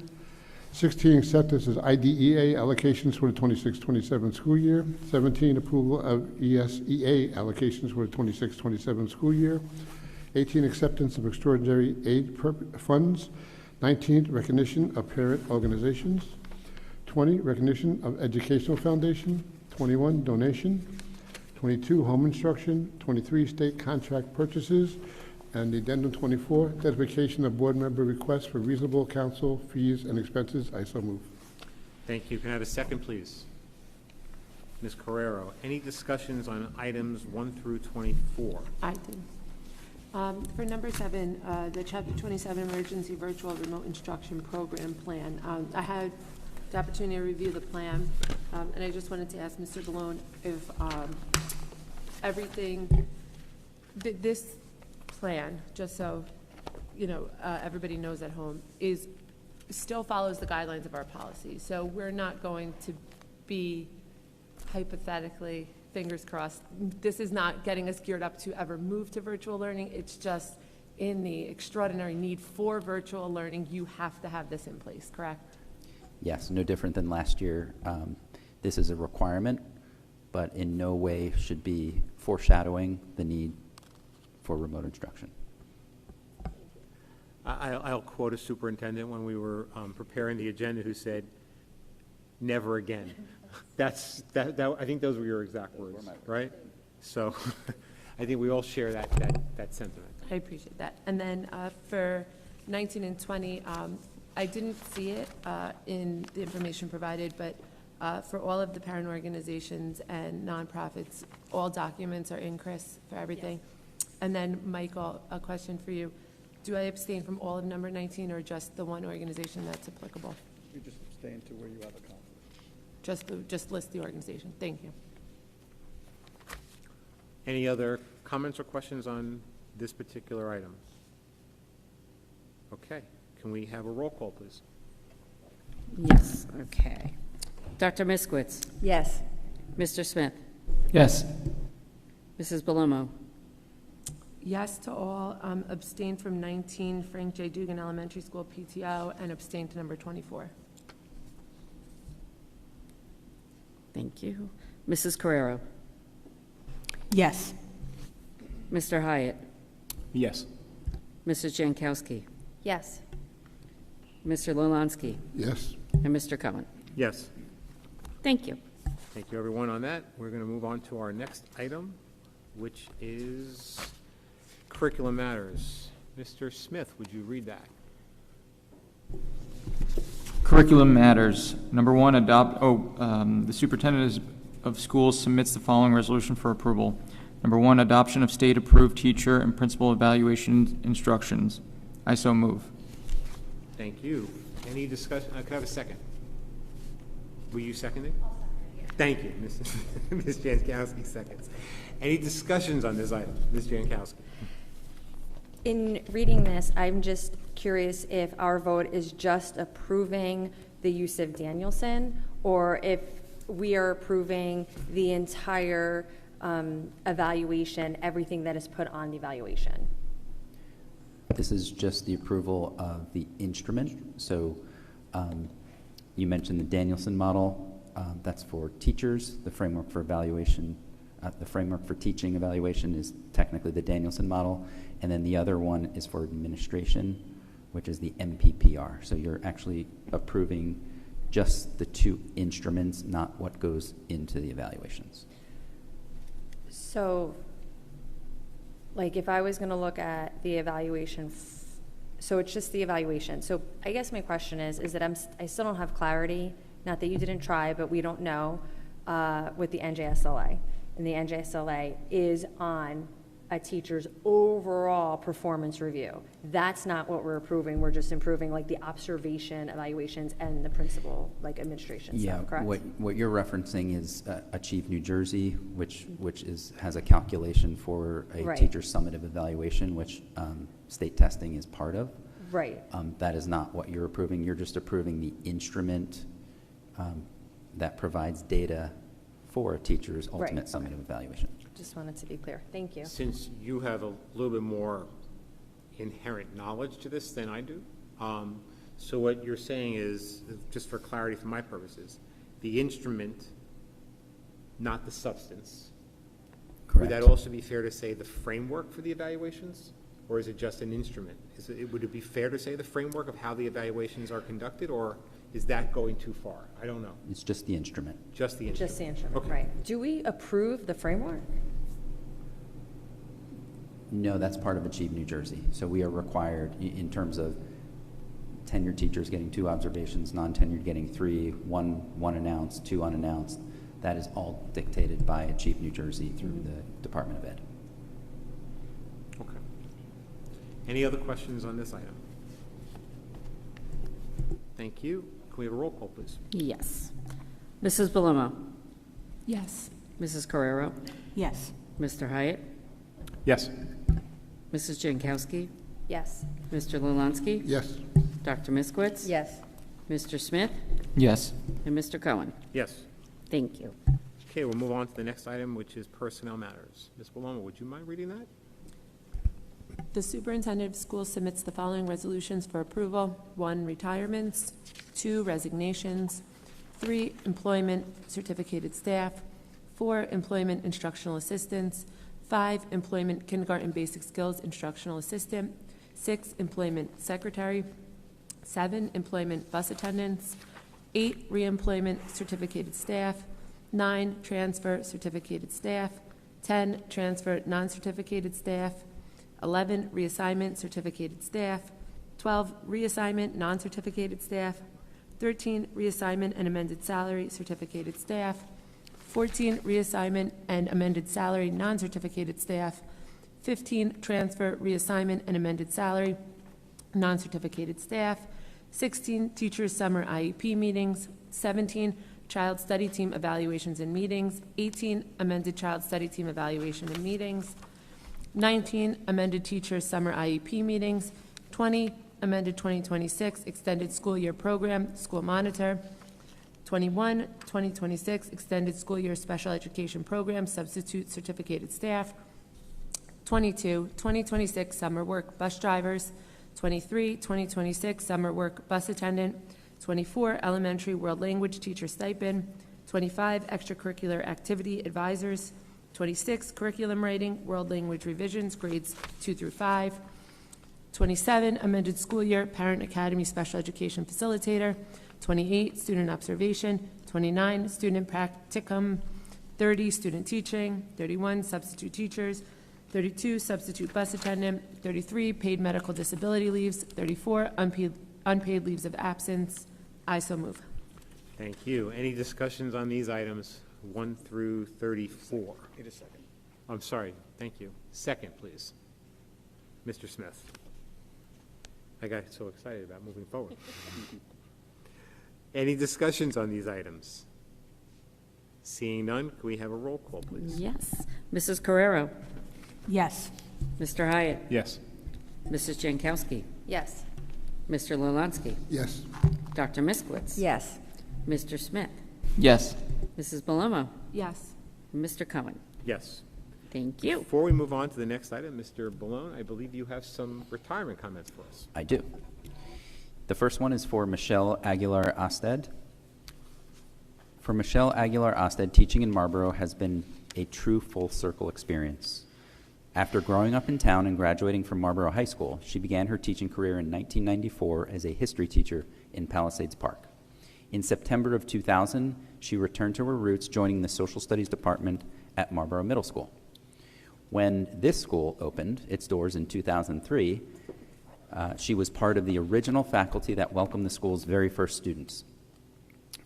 16, acceptance as IDEA allocations for the 26-27 school year. 17, approval of ESEA allocations for the 26-27 school year. 18, acceptance of extraordinary aid funds. 19, recognition of parent organizations. 20, recognition of educational foundation. 21, donation. 22, home instruction. 23, state contract purchases. And the addendum 24, identification of board member requests for reasonable counsel fees and expenses. I so move. Thank you. Can I have a second, please? Ms. Carrero, any discussions on items 1 through 24? I did. For number 7, the Chapter 27 Emergency Virtual Remote Instruction Program Plan. I had the opportunity to review the plan, and I just wanted to ask Mr. Galone if everything, this plan, just so everybody knows at home, still follows the guidelines of our policy. So we're not going to be hypothetically fingers crossed, this is not getting us geared up to ever move to virtual learning. It's just in the extraordinary need for virtual learning, you have to have this in place, correct? Yes, no different than last year. This is a requirement, but in no way should be foreshadowing the need for remote instruction. I'll quote a superintendent when we were preparing the agenda who said, "Never again." I think those were your exact words, right? So I think we all share that sentiment. I appreciate that. And then for 19 and 20, I didn't see it in the information provided, but for all of the parent organizations and nonprofits, all documents are in, Chris, for everything. And then, Michael, a question for you. Do I abstain from all of number 19 or just the one organization that's applicable? You just abstain to where you have a conflict. Just list the organization. Thank you. Any other comments or questions on this particular item? Okay, can we have a roll call, please? Yes, okay. Dr. Miskowitz? Yes. Mr. Smith? Yes. Mrs. Belomo? Yes to all, abstain from 19, Frank J. Dugan Elementary School PTO, and abstain to number 24. Thank you. Mrs. Carrero? Yes. Mr. Hyatt? Yes. Mrs. Jankowski? Yes. Mr. Lolansky? Yes. And Mr. Cohen? Yes. Thank you. Thank you, everyone, on that. We're going to move on to our next item, which is curriculum matters. Mr. Smith, would you read that? Curriculum matters. Number one, the superintendent of schools submits the following resolution for approval. Number one, adoption of state-approved teacher and principal evaluation instructions. I so move. Thank you. Any discussion? Could I have a second? Will you second it? Thank you, Ms. Jankowski seconds. Any discussions on this item? Ms. Jankowski? In reading this, I'm just curious if our vote is just approving the use of Danielson, or if we are approving the entire evaluation, everything that is put on the evaluation. This is just the approval of the instrument. So you mentioned the Danielson model. That's for teachers. The framework for evaluation, the framework for teaching evaluation is technically the Danielson model. And then the other one is for administration, which is the MPPR. So you're actually approving just the two instruments, not what goes into the evaluations. So, like, if I was going to look at the evaluation, so it's just the evaluation. So I guess my question is that I still don't have clarity, not that you didn't try, but we don't know, with the NJSLA. And the NJSLA is on a teacher's overall performance review. That's not what we're approving. We're just improving like the observation, evaluations, and the principal, like administration stuff, correct? What you're referencing is Achieve New Jersey, which has a calculation for a Right. teacher summative evaluation, which state testing is part of. Right. That is not what you're approving. You're just approving the instrument that provides data for a teacher's ultimate summative evaluation. Just wanted to be clear. Thank you. Since you have a little bit more inherent knowledge to this than I do, so what you're saying is, just for clarity for my purposes, the instrument, not the substance. Correct. Would that also be fair to say the framework for the evaluations? Or is it just an instrument? Would it be fair to say the framework of how the evaluations are conducted, or is that going too far? I don't know. It's just the instrument. Just the instrument. Just the instrument, Okay. right. Do we approve the framework? No, that's part of Achieve New Jersey. So we are required in terms of tenured teachers getting 2 observations, non-tenured getting 3, one announced, 2 unannounced. That is all dictated by Achieve New Jersey through the Department of Ed. Okay. Any other questions on this item? Thank you. Can we have a roll call, please? Yes. Mrs. Belomo? Yes. Mrs. Carrero? Yes. Mr. Hyatt? Yes. Mrs. Jankowski? Yes. Mr. Lolansky? Yes. Dr. Miskowitz? Yes. Mr. Smith? Yes. And Mr. Cohen? Yes. Thank you. Okay, we'll move on to the next item, which is personnel matters. Ms. Paloma, would you mind reading that? The superintendent of schools submits the following resolutions for approval. 1, retirements. 2, resignations. 3, employment certificated staff. 4, employment instructional assistants. 5, employment kindergarten basic skills instructional assistant. 6, employment secretary. 7, employment bus attendants. 8, reemployment certificated staff. 9, transfer certificated staff. 10, transfer non-certificated staff. 11, reassignment certificated staff. 12, reassignment non-certificated staff. 13, reassignment and amended salary certificated staff. 14, reassignment and amended salary non-certificated staff. 15, transfer, reassignment and amended salary non-certificated staff. 16, teachers' summer IEP meetings. 17, child study team evaluations and meetings. 18, amended child study team evaluation and meetings. 19, amended teachers' summer IEP meetings. 20, amended 2026 extended school year program, school monitor. 21, 2026 extended school year special education program, substitute certificated staff. 22, 2026 summer work bus drivers. 23, 2026 summer work bus attendant. 24, elementary world language teacher stipend. 25, extracurricular activity advisors. 26, curriculum writing, world language revisions, grades 2 through 5. 27, amended school year parent academy special education facilitator. 28, student observation. 29, student practicum. 30, student teaching. 31, substitute teachers. 32, substitute bus attendant. 33, paid medical disability leaves. 34, unpaid leaves of absence. I so move. Thank you. Any discussions on these items 1 through 34? Need a second. I'm sorry. Thank you. Second, please. Mr. Smith. I got so excited about moving forward. Any discussions on these items? Seeing none, can we have a roll call, please? Yes. Mrs. Carrero? Yes. Mr. Hyatt? Yes. Mrs. Jankowski? Yes. Mr. Lalansky? Yes. Dr. Miskowitz? Yes. Mr. Smith? Yes. Mrs. Belomo? Yes. Mr. Cohen? Yes. Thank you. Before we move on to the next item, Mr. Ballone, I believe you have some retirement comments for us. I do. The first one is for Michelle Aguilar-Osted. For Michelle Aguilar-Osted, teaching in Marlboro has been a true full-circle experience. After growing up in town and graduating from Marlboro High School, she began her teaching career in 1994 as a history teacher in Palisades Park. In September of 2000, she returned to her roots, joining the social studies department at Marlboro Middle School. When this school opened its doors in 2003, she was part of the original faculty that welcomed the school's very first students.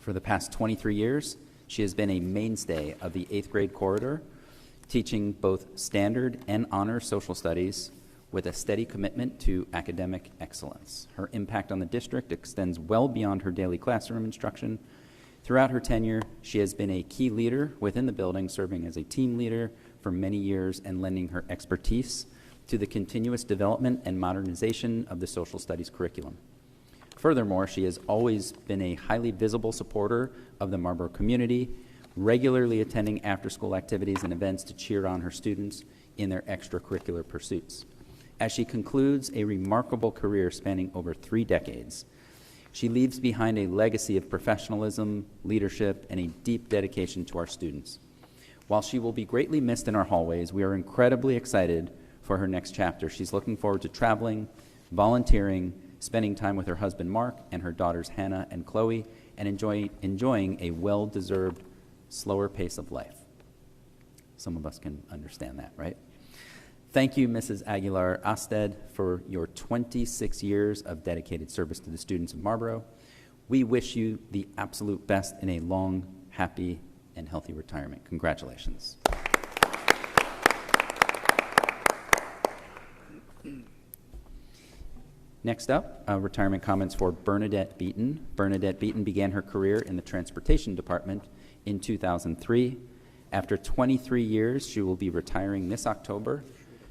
For the past 23 years, she has been a mainstay of the 8th grade corridor, teaching both standard and honor social studies with a steady commitment to academic excellence. Her impact on the district extends well beyond her daily classroom instruction. Throughout her tenure, she has been a key leader within the building, serving as a team leader for many years and lending her expertise to the continuous development and modernization of the social studies curriculum. Furthermore, she has always been a highly visible supporter of the Marlboro community, regularly attending after-school activities and events to cheer on her students in their extracurricular pursuits. As she concludes a remarkable career spanning over 3 decades, she leaves behind a legacy of professionalism, leadership, and a deep dedication to our students. While she will be greatly missed in our hallways, we are incredibly excited for her next chapter. She's looking forward to traveling, volunteering, spending time with her husband Mark and her daughters Hannah and Chloe, and enjoying a well-deserved slower pace of life. Some of us can understand that, right? Thank you, Mrs. Aguilar-Osted, for your 26 years of dedicated service to the students of Marlboro. We wish you the absolute best in a long, happy, and healthy retirement. Congratulations. Next up, retirement comments for Bernadette Beaton. Bernadette Beaton began her career in the transportation department in 2003. After 23 years, she will be retiring this October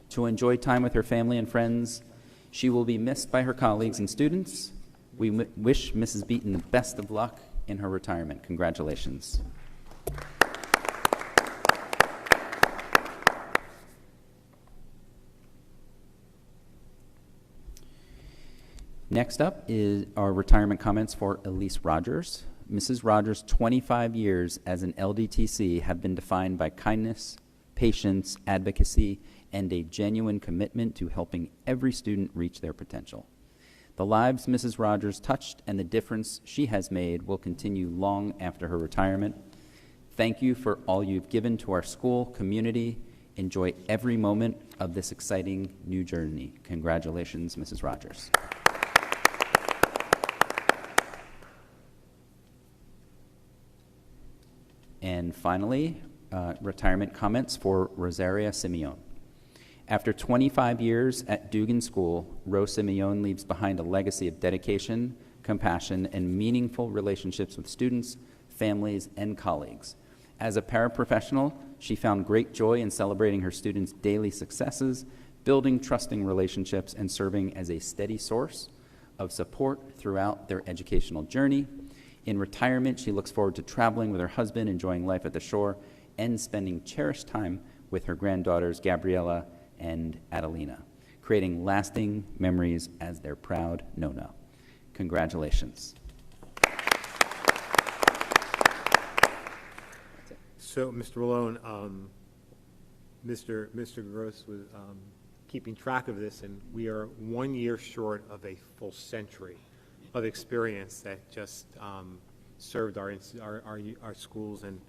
to enjoy time with her family and friends. She will be missed by her colleagues and students. We wish Mrs. Beaton the best of luck in her retirement. Congratulations. Next up is our retirement comments for Elise Rogers. Mrs. Rogers' 25 years as an LDTC have been defined by kindness, patience, advocacy, and a genuine commitment to helping every student reach their potential. The lives Mrs. Rogers touched and the difference she has made will continue long after her retirement. Thank you for all you've given to our school community. Enjoy every moment of this exciting new journey. Congratulations, Mrs. Rogers. And finally, retirement comments for Rosaria Simeone. After 25 years at Dugan School, Rose Simeone leaves behind a legacy of dedication, compassion, and meaningful relationships with students, families, and colleagues. As a paraprofessional, she found great joy in celebrating her students' daily successes, building trusting relationships, and serving as a steady source of support throughout their educational journey. In retirement, she looks forward to traveling with her husband, enjoying life at the shore, and spending cherished time with her granddaughters, Gabriella and Adelina, creating lasting memories as their proud Nona. Congratulations. So, Mr. Malone, Mr. Gross was keeping track of this, and we are 1 year short of a full century of experience that just served our schools and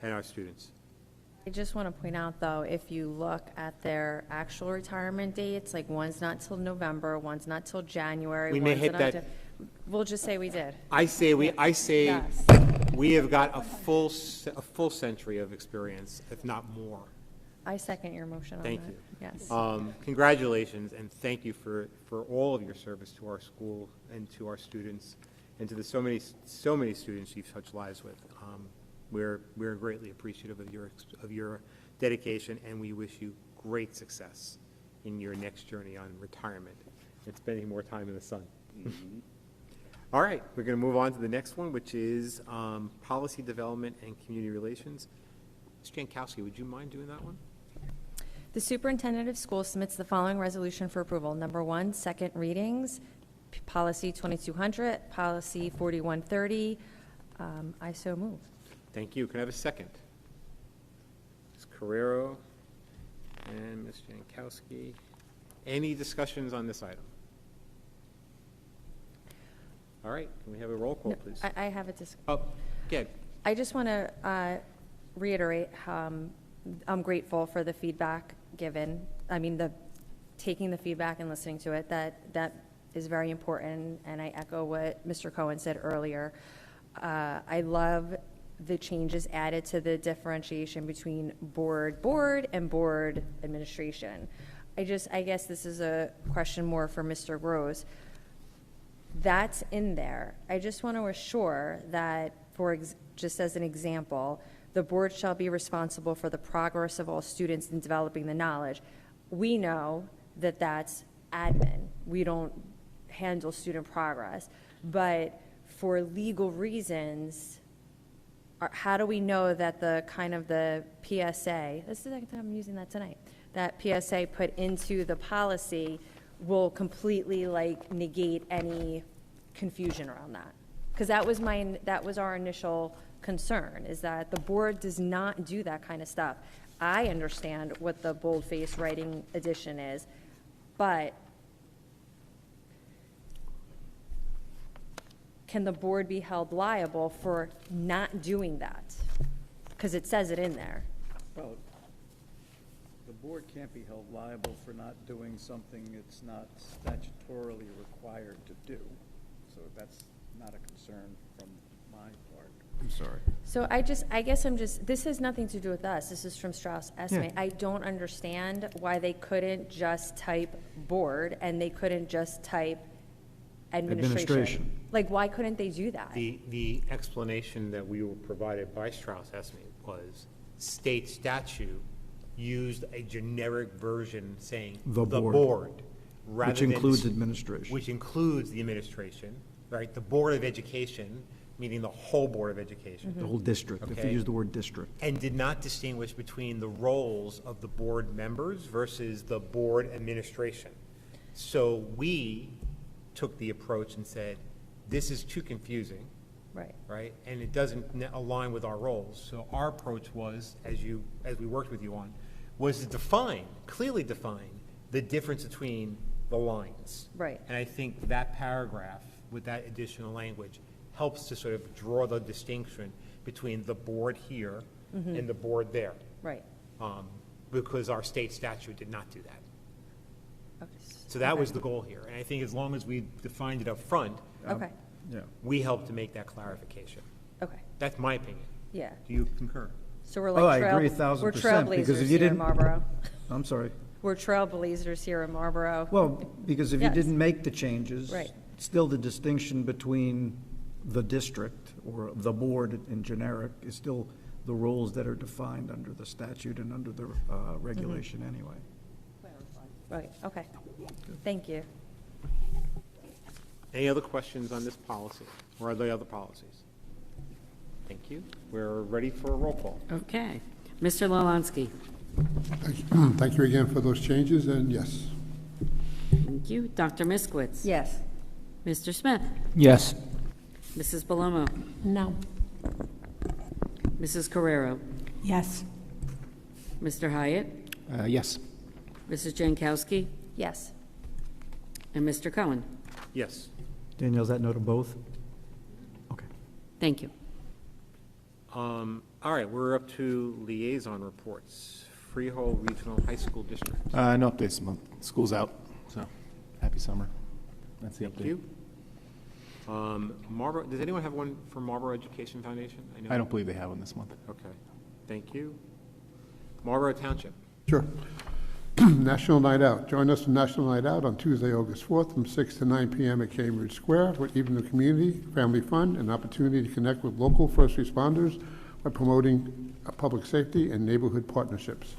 our students. I just want to point out, though, if you look at their actual retirement dates, like one's not till November, one's not till January. We may hit that. We'll just say we did. I say Yes. we have got a full century of experience, if not more. I second your motion on that. Thank you. Yes. Congratulations, and thank you for all of your service to our school and to our students, and to the so many students you've touched lives with. We're greatly appreciative of your dedication, and we wish you great success in your next journey on retirement and spending more time in the sun. Mm-hmm. All right, we're going to move on to the next one, which is policy development and community relations. Ms. Jankowski, would you mind doing that one? The superintendent of schools submits the following resolution for approval. Number 1, second readings, policy 2200, policy 4130. I so move. Thank you. Can I have a second? Ms. Carrero and Ms. Jankowski. Any discussions on this item? All right, can we have a roll call, please? I have a discussion. Oh, good. I just want to reiterate I'm grateful for the feedback given. I mean, taking the feedback and listening to it, that is very important, and I echo what Mr. Cohen said earlier. I love the changes added to the differentiation between board and board administration. I guess this is a question more for Mr. Gross. That's in there. I just want to assure that, just as an example, the board shall be responsible for the progress of all students in developing the knowledge. We know that that's admin. We don't handle student progress. But for legal reasons, how do we know that the PSA, this is the second time I'm using that tonight, that PSA put into the policy will completely negate any confusion around that? Because that was our initial concern, is that the board does not do that kind of stuff. I understand what the boldface writing edition is, but can the board be held liable for not doing that? Because it says it in there. Well, the board can't be held liable for not doing something it's not statutorily required to do. So that's not a concern from my part. I'm sorry. So this has nothing to do with us. This is from Strauss Esme. I don't understand why they couldn't just type board and they couldn't just type administration. Why couldn't they do that? The explanation that we were provided by Strauss Esme was state statute used a generic version saying the board rather which includes administration. Which includes the administration, right? The Board of Education, meaning the whole Board of Education. The whole district, if you use the word district. And did not distinguish between the roles of the board members versus the board administration. So we took the approach and said, this is too confusing, Right. right? And it doesn't align with our roles. So our approach was, as we worked with you on, was to clearly define the difference between the lines. Right. And I think that paragraph with that additional language helps to sort of draw the distinction between the board here and the board there. Right. Because our state statute did not do that. Okay. So that was the goal here. And I think as long as we defined it up front, Okay. Yeah. we helped to make that clarification. Okay. That's my opinion. Yeah. Do you concur? So we're Oh, I like agree we're 1,000%, because if trailblazers you here in didn't- Marlboro. I'm sorry. We're trailblazers here in Marlboro. Well, because if you Yes. didn't make the changes. Right. Still the distinction between the district or the board in generic is still the rules that are defined under the statute and under the regulation anyway. Right, okay. Thank you. Any other questions on this policy or the other policies? Thank you. We're ready for a roll call. Okay. Mr. Lalanski. Thank you again for those changes, and yes. Thank you. Dr. Miskowitz. Yes. Mr. Smith. Yes. Mrs. Palomo. No. Mrs. Carrero. Yes. Mr. Hyatt. Yes. Mrs. Jankowski. Yes. And Mr. Cohen. Yes. Danielle, is that no to both? Okay. Thank you. All right, we're up to liaison reports. Freehold Regional High School District. No updates this month. School's out, so happy summer. That's the Thank update. you. Marlboro, does anyone have one for Marlboro Education Foundation? know- I don't believe they have one this month. Okay, thank you. Marlboro Township. Sure. National Night Out. Join us for National Night Out on Tuesday, August 4th from 6 to 9 p.m. at Cambridge Square with even the community, family fun, and opportunity to connect with local first responders by promoting public safety and neighborhood partnerships.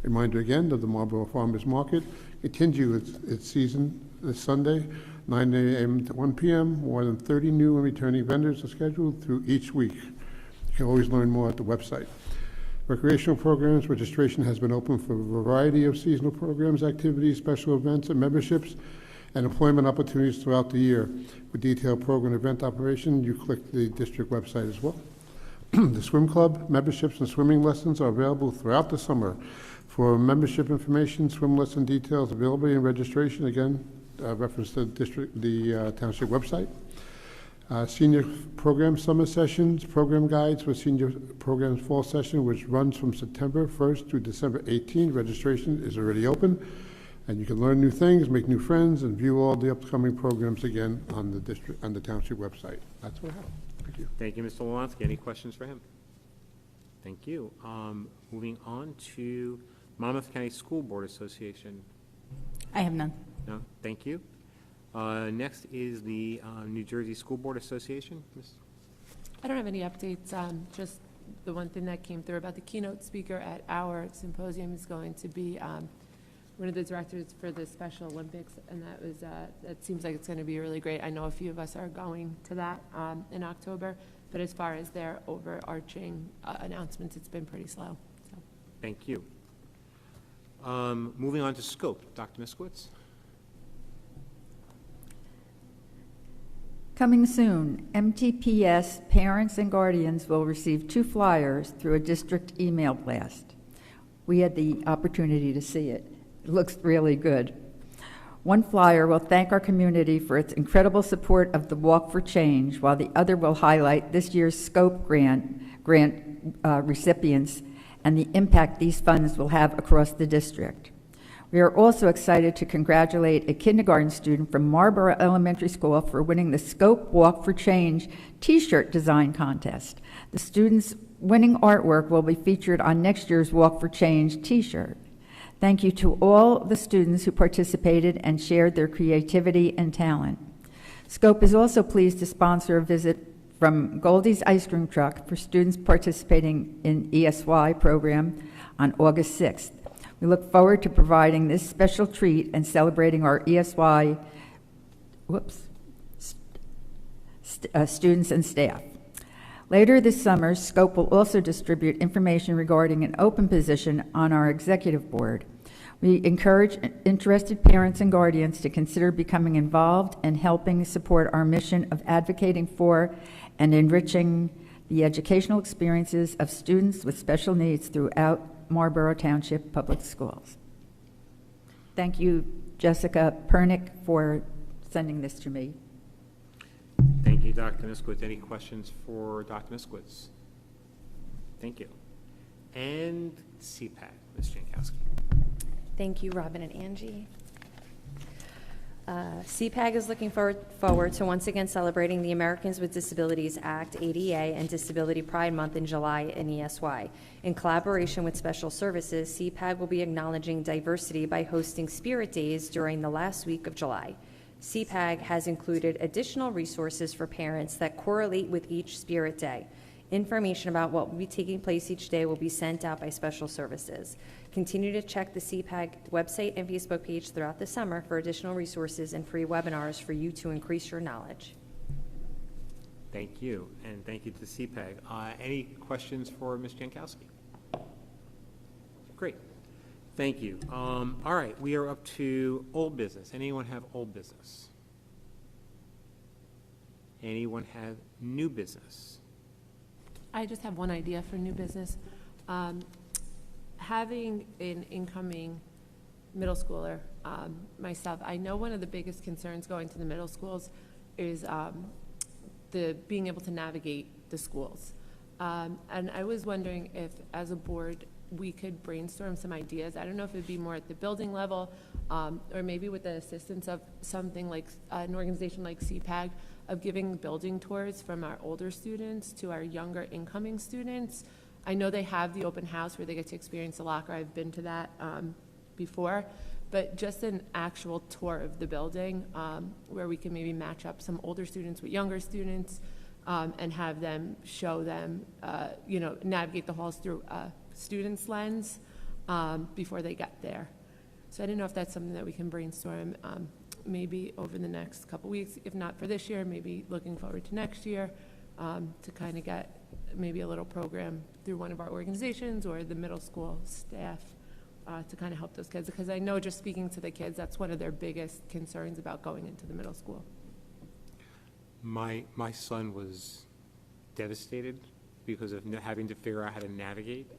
Reminder again that the Marlboro Farmers Market continues its season this Sunday, 9 a.m. to 1 p.m. More than 30 new and returning vendors are scheduled through each week. You can always learn more at the website. Recreational programs, registration has been open for a variety of seasonal programs, activities, special events, and memberships, and employment opportunities throughout the year. For detailed program event operation, you click the district website as well. The swim club memberships and swimming lessons are available throughout the summer. For membership information, swim lesson details, availability, and registration, again, reference the township website. Senior program summer sessions, program guides for senior programs fall session, which runs from September 1st through December 18th. Registration is already open, and you can learn new things, make new friends, and view all the upcoming programs again on the township website. That's what I have. Thank you. Thank you, Mr. Lalanski. Any questions for him? Thank you. Moving on to Monmouth County School Board Association. I have none. No, thank you. Next is the New Jersey School Board Association. Ms. I don't have any updates, just the one thing that came through about the keynote speaker at our symposium is going to be one of the directors for the Special Olympics, and that seems like it's going to be really great. I know a few of us are going to that in October, but as far as their overarching announcements, it's been pretty slow. So. Thank you. Moving on to scope, Dr. Miskowitz. Coming soon, MTPS parents and guardians will receive 2 flyers through a district email blast. We had the opportunity to see it. It looks really good. One flyer will thank our community for its incredible support of the Walk for Change, while the other will highlight this year's SCOPE grant recipients and the impact these funds will have across the district. We are also excited to congratulate a kindergarten student from Marlboro Elementary School for winning the SCOPE Walk for Change t-shirt design contest. The student's winning artwork will be featured on next year's Walk for Change t-shirt. Thank you to all the students who participated and shared their creativity and talent. SCOPE is also pleased to sponsor a visit from Goldie's Ice Cream Truck for students participating in ESY program on August 6th. We look forward to providing this special treat and celebrating our ESY students and staff. Later this summer, SCOPE will also distribute information regarding an open position on our executive board. We encourage interested parents and guardians to consider becoming involved and helping support our mission of advocating for and enriching the educational experiences of students with special needs throughout Marlboro Township Public Schools. Thank you, Jessica Pernick, for sending this to me. Thank you, Dr. Miskowitz. Any questions for Dr. Miskowitz? Thank you. And CPAC, Ms. Jankowski. Thank you, Robin and Angie. CPAG is looking forward to once again celebrating the Americans with Disabilities Act, ADA, and Disability Pride Month in July in ESY. In collaboration with Special Services, CPAG will be acknowledging diversity by hosting Spirit Days during the last week of July. CPAG has included additional resources for parents that correlate with each Spirit Day. Information about what will be taking place each day will be sent out by Special Services. Continue to check the CPAG website and Facebook page throughout the summer for additional resources and free webinars for you to increase your knowledge. Thank you, and thank you to CPAG. Any questions for Ms. Jankowski? Great. Thank you. All right, we are up to old business. Anyone have old business? Anyone have new business? I just have one idea for new business. Having an incoming middle schooler, myself, I know one of the biggest concerns going to the middle schools is the being able to navigate the schools. And I was wondering if, as a board, we could brainstorm some ideas. I don't know if it'd be more at the building level, or maybe with the assistance of something like an organization like CPAG, of giving building tours from our older students to our younger incoming students. I know they have the open house where they get to experience the locker. I've been to that before, but just an actual tour of the building where we can maybe match up some older students with younger students and have them show them, navigate the halls through a student's lens before they get there. So I don't know if that's something that we can brainstorm maybe over the next couple weeks, if not for this year, maybe looking forward to next year to kind of get maybe a little program through one of our organizations or the middle school staff to kind of help those kids. Because I know just speaking to the kids, that's one of their biggest concerns about going into the middle school. My son was devastated because of having to figure out how to navigate.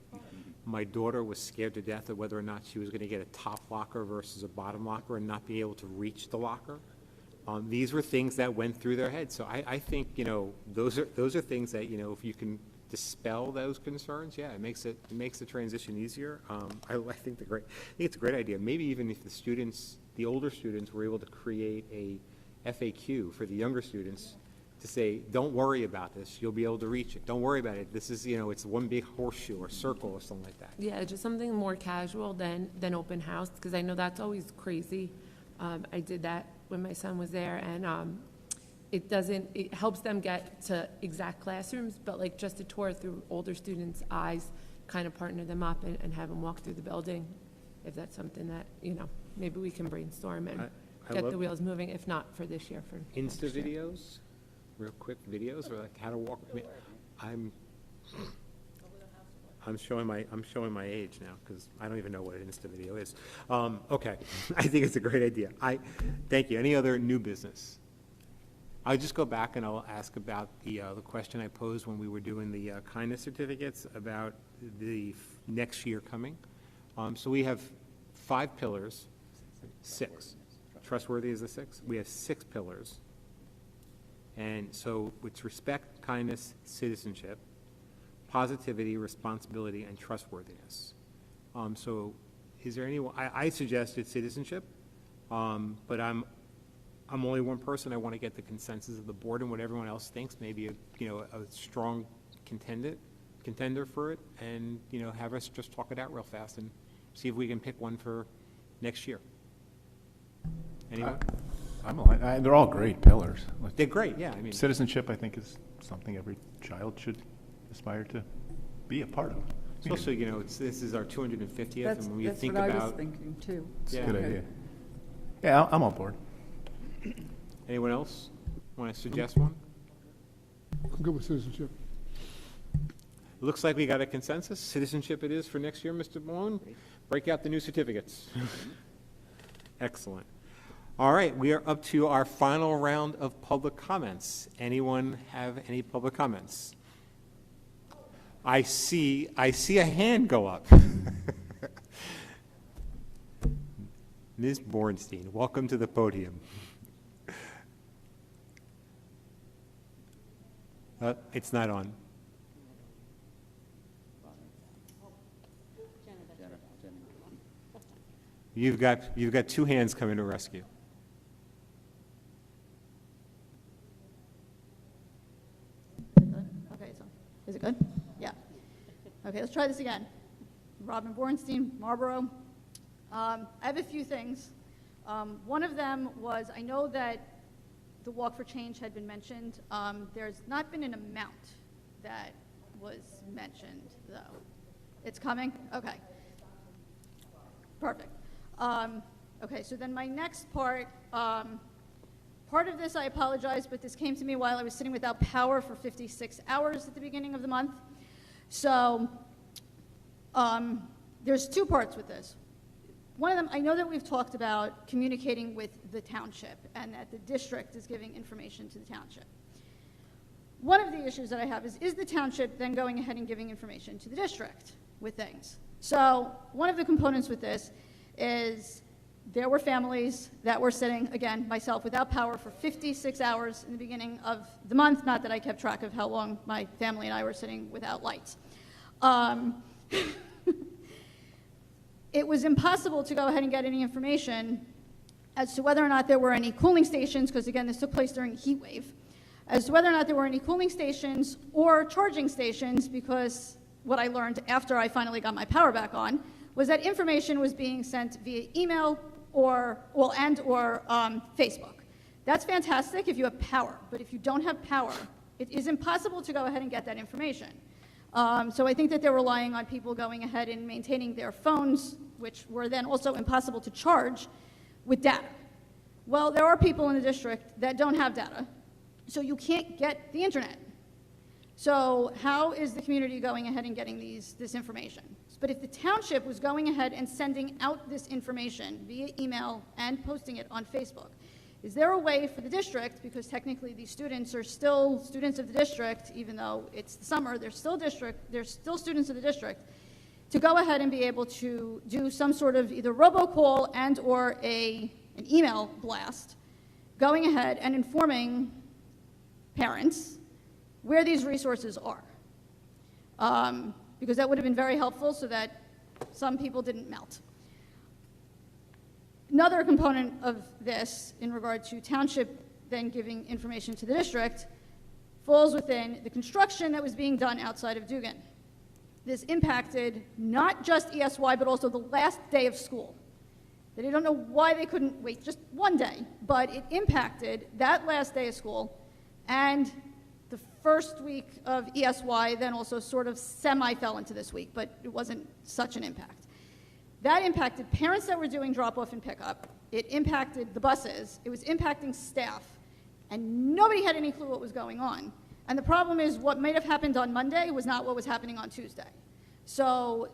My daughter was scared to death of whether or not she was going to get a top locker versus a bottom locker and not be able to reach the locker. These were things that went through their heads. So I think, those are things that, if you can dispel those concerns, yeah, it makes the transition easier. I think it's a great idea. Maybe even if the older students were able to create a FAQ for the younger students to say, don't worry about this, you'll be able to reach it. Don't worry about it. This is, it's one big horseshoe or circle or something like that. Yeah, just something more casual than open house, because I know that's always crazy. I did that when my son was there, and it helps them get to exact classrooms, but like just a tour through older students' eyes, kind of partner them up and have them walk through the building, if that's something that, maybe we can brainstorm and get the wheels moving, if not for this year, for Insta videos, real quick videos, or like how to walk. I'm showing my age now because I don't even know what an Insta video is. Okay, I think it's a great idea. Thank you. Any other new business? I'll just go back and I'll ask about the question I posed when we were doing the kindness certificates about the next year coming. So we have 5 pillars, 6. Trustworthy is the 6th. We have 6 pillars. And so it's respect, kindness, citizenship, positivity, responsibility, and trustworthiness. So is there anyone, I suggested citizenship, but I'm only one person. I want to get the consensus of the board and what everyone else thinks, maybe a strong contender for it, and have us just talk it out real fast and see if we can pick one for next year. Anyone? They're all great pillars. They're great, yeah. Citizenship, I think, is something every child should aspire to be a part of. It's also, this is our 250th, and when you think about... That's what I was thinking, too. It's a good idea. Yeah, I'm on board. Anyone else want to suggest one? I'm good with citizenship. looks like we got a consensus. Citizenship it is for next year, Mr. Malone. Break out the new certificates. Excellent. All right, we are up to our final round of public comments. Anyone have any public comments? I see a hand go up. Ms. Bornstein, welcome to the podium. It's not on. You've got two hands coming to rescue. Okay, so is it good? Yeah. Okay, let's try this again. Robin Bornstein, Marlboro. I have a few things. One of them was, I know that the Walk for Change had been mentioned. There's not been an amount that was mentioned, though. It's coming? Okay. Perfect. Okay, so then my next part, part of this, I apologize, but this came to me while I was sitting without power for 56 hours at the beginning of the month. So there's two parts with this. One of them, I know that we've talked about communicating with the township and that the district is giving information to the township. One of the issues that I have is the township then going ahead and giving information to the district with things? So one of the components with this is there were families that were sitting, again, myself, without power for 56 hours in the beginning of the month. Not that I kept track of how long my family and I were sitting without lights. It was impossible to go ahead and get any information as to whether or not there were any cooling stations, because again, this took place during a heat wave, as to whether or not there were any cooling stations or charging stations, because what I learned after I finally got my power back on was that information was being sent via email or Facebook. That's fantastic if you have power, but if you don't have power, it is impossible to go ahead and get that information. So I think that they're relying on people going ahead and maintaining their phones, which were then also impossible to charge, with data. Well, there are people in the district that don't have data, so you can't get the internet. So how is the community going ahead and getting this information? But if the township was going ahead and sending out this information via email and posting it on Facebook, is there a way for the district, because technically these students are still students of the district, even though it's the summer, they're still students of the district, to go ahead and be able to do some sort of either robocall and or an email blast, going ahead and informing parents where these resources are? Because that would have been very helpful so that some people didn't melt. Another component of this, in regard to township then giving information to the district, falls within the construction that was being done outside of Dugan. This impacted not just ESY, but also the last day of school. They don't know why they couldn't wait just one day, but it impacted that last day of school and the first week of ESY, then also sort of semi-fell into this week, but it wasn't such an impact. That impacted parents that were doing drop-off and pickup. It impacted the buses. It was impacting staff. And nobody had any clue what was going on. And the problem is what might have happened on Monday was not what was happening on Tuesday. So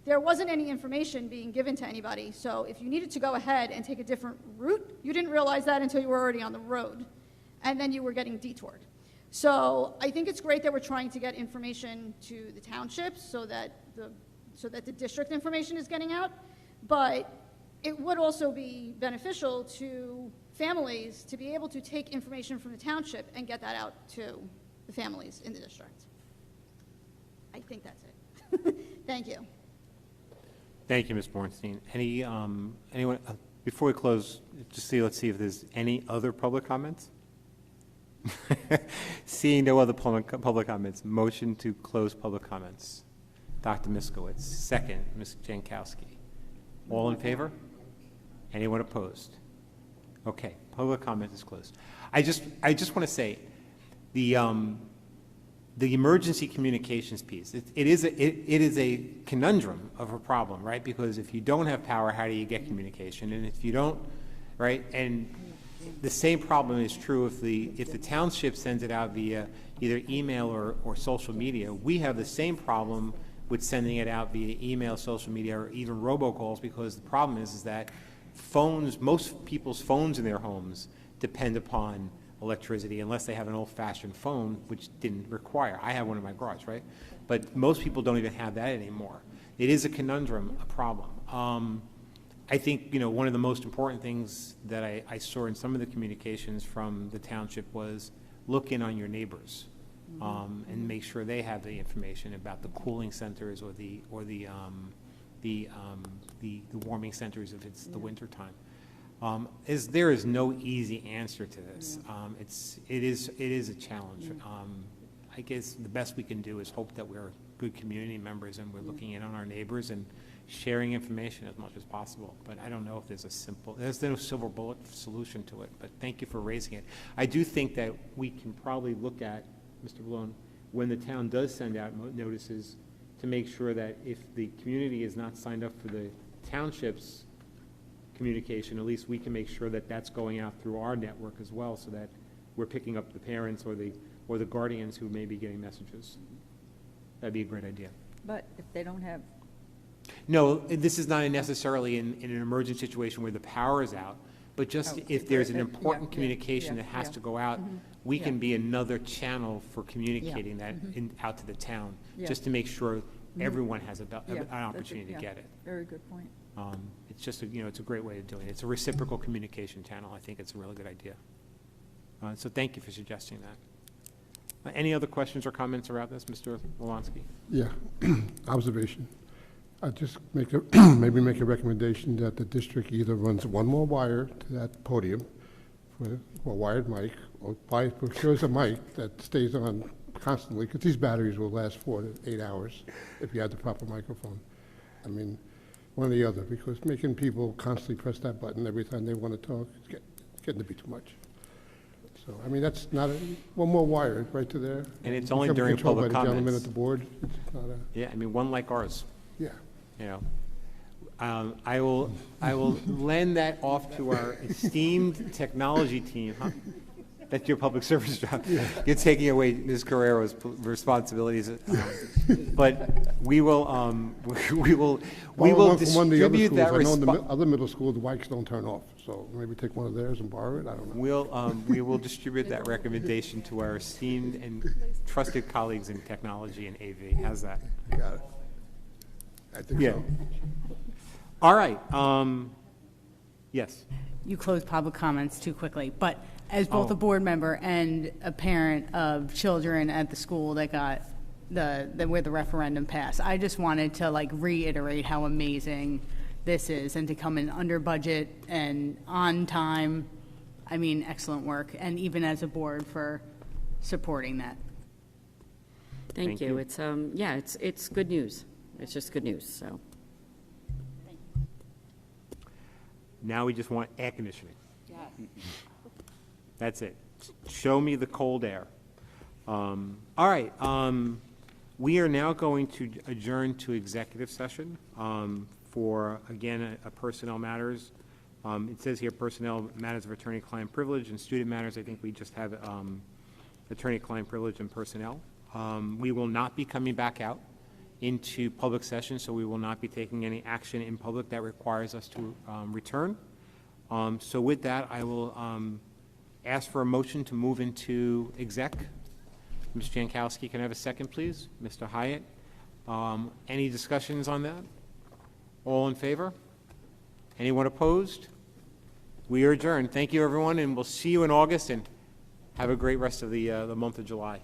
there wasn't any information being given to anybody. So if you needed to go ahead and take a different route, you didn't realize that until you were already on the road. And then you were getting detoured. So I think it's great that we're trying to get information to the townships so that the district information is getting out, but it would also be beneficial to families to be able to take information from the township and get that out to the families in the district. I think that's it. Thank you. Thank you, Ms. Bornstein. Anyone, before we close, let's see if there's any other public comments? Seeing no other public comments, motion to close public comments. Dr. Miskowitz, second, Ms. Jankowski. All in favor? Anyone opposed? Okay, public comment is closed. I just want to say, the emergency communications piece, it is a conundrum of a problem, right? Because if you don't have power, how do you get communication? And if you don't, right? And the same problem is true if the township sends it out via either email or social media. We have the same problem with sending it out via email, social media, or even robocalls, because the problem is that most people's phones in their homes depend upon electricity, unless they have an old-fashioned phone, which didn't require. I have one in my garage, right? But most people don't even have that anymore. It is a conundrum, a problem. I think, one of the most important things that I saw in some of the communications from the township was look in on your neighbors, and make sure they have the information about the cooling centers or the warming centers if it's the winter time. There is no easy answer to this. It is a challenge. I guess the best we can do is hope that we're good community members and we're looking in on our neighbors and sharing information as much as possible. But I don't know if there's no silver bullet solution to it, but thank you for raising it. I do think that we can probably look at, Mr. Malone, when the town does send out notices, to make sure that if the community is not signed up for the township's communication, at least we can make sure that that's going out through our network as well, so that we're picking up the parents or the guardians who may be getting messages. That'd be a great idea. But if they don't have, No, this is not necessarily in an emergent situation where the power is out, but just if there's an important communication that has to go out, we can be another channel for communicating that out to the town, just to make sure everyone has an opportunity to get it. very good point. It's just, it's a great way of doing it. It's a reciprocal communication channel. I think it's a really good idea. So thank you for suggesting that. Any other questions or comments about this, Mr. Wolonsky? Yeah, observation. I'd just maybe make a recommendation that the district either runs one more wire to that podium for a wired mic, or procures a mic that stays on constantly, because these batteries will last 4 to 8 hours if you have the proper microphone. I mean, one or the other, because making people constantly press that button every time they want to talk, it's getting to be too much. So, I mean, that's not one more wire right to there. And it's only during public comments. By the gentleman at comments. the board. It's not a, Yeah, I mean, one like ours. yeah. I will lend that off to our esteemed technology team, huh? That's your public service job. You're taking away Ms. Carrero's responsibilities. But we will distribute that I know in the response. other middle schools, the mics don't turn off, so maybe take one of theirs and borrow it, I don't know. We will distribute that recommendation to our esteemed and trusted colleagues in technology and AV. How's that? Got it. I think so. All right. Yes. You closed public comments too quickly, but as both a board member and a parent of children at the school that got where the referendum passed, I just wanted to reiterate how amazing this is, and to come in under budget and on time. I mean, excellent work, and even as a board for supporting that. Thank you. It's, it's good news. It's just good news, so. Now we just want air conditioning. That's it. Show me the cold air. All right. We are now going to adjourn to executive session for, again, a personnel matters. It says here personnel matters of attorney-client privilege, and student matters. I think we just have attorney-client privilege and personnel. We will not be coming back out into public session, so we will not be taking any action in public that requires us to return. So with that, I will ask for a motion to move into exec. Ms. Jankowski, can I have a second, please? Mr. Hyatt, any discussions on that? All in favor? Anyone opposed? We are adjourned. Thank you, everyone, and we'll see you in August, and have a great rest of the month of July.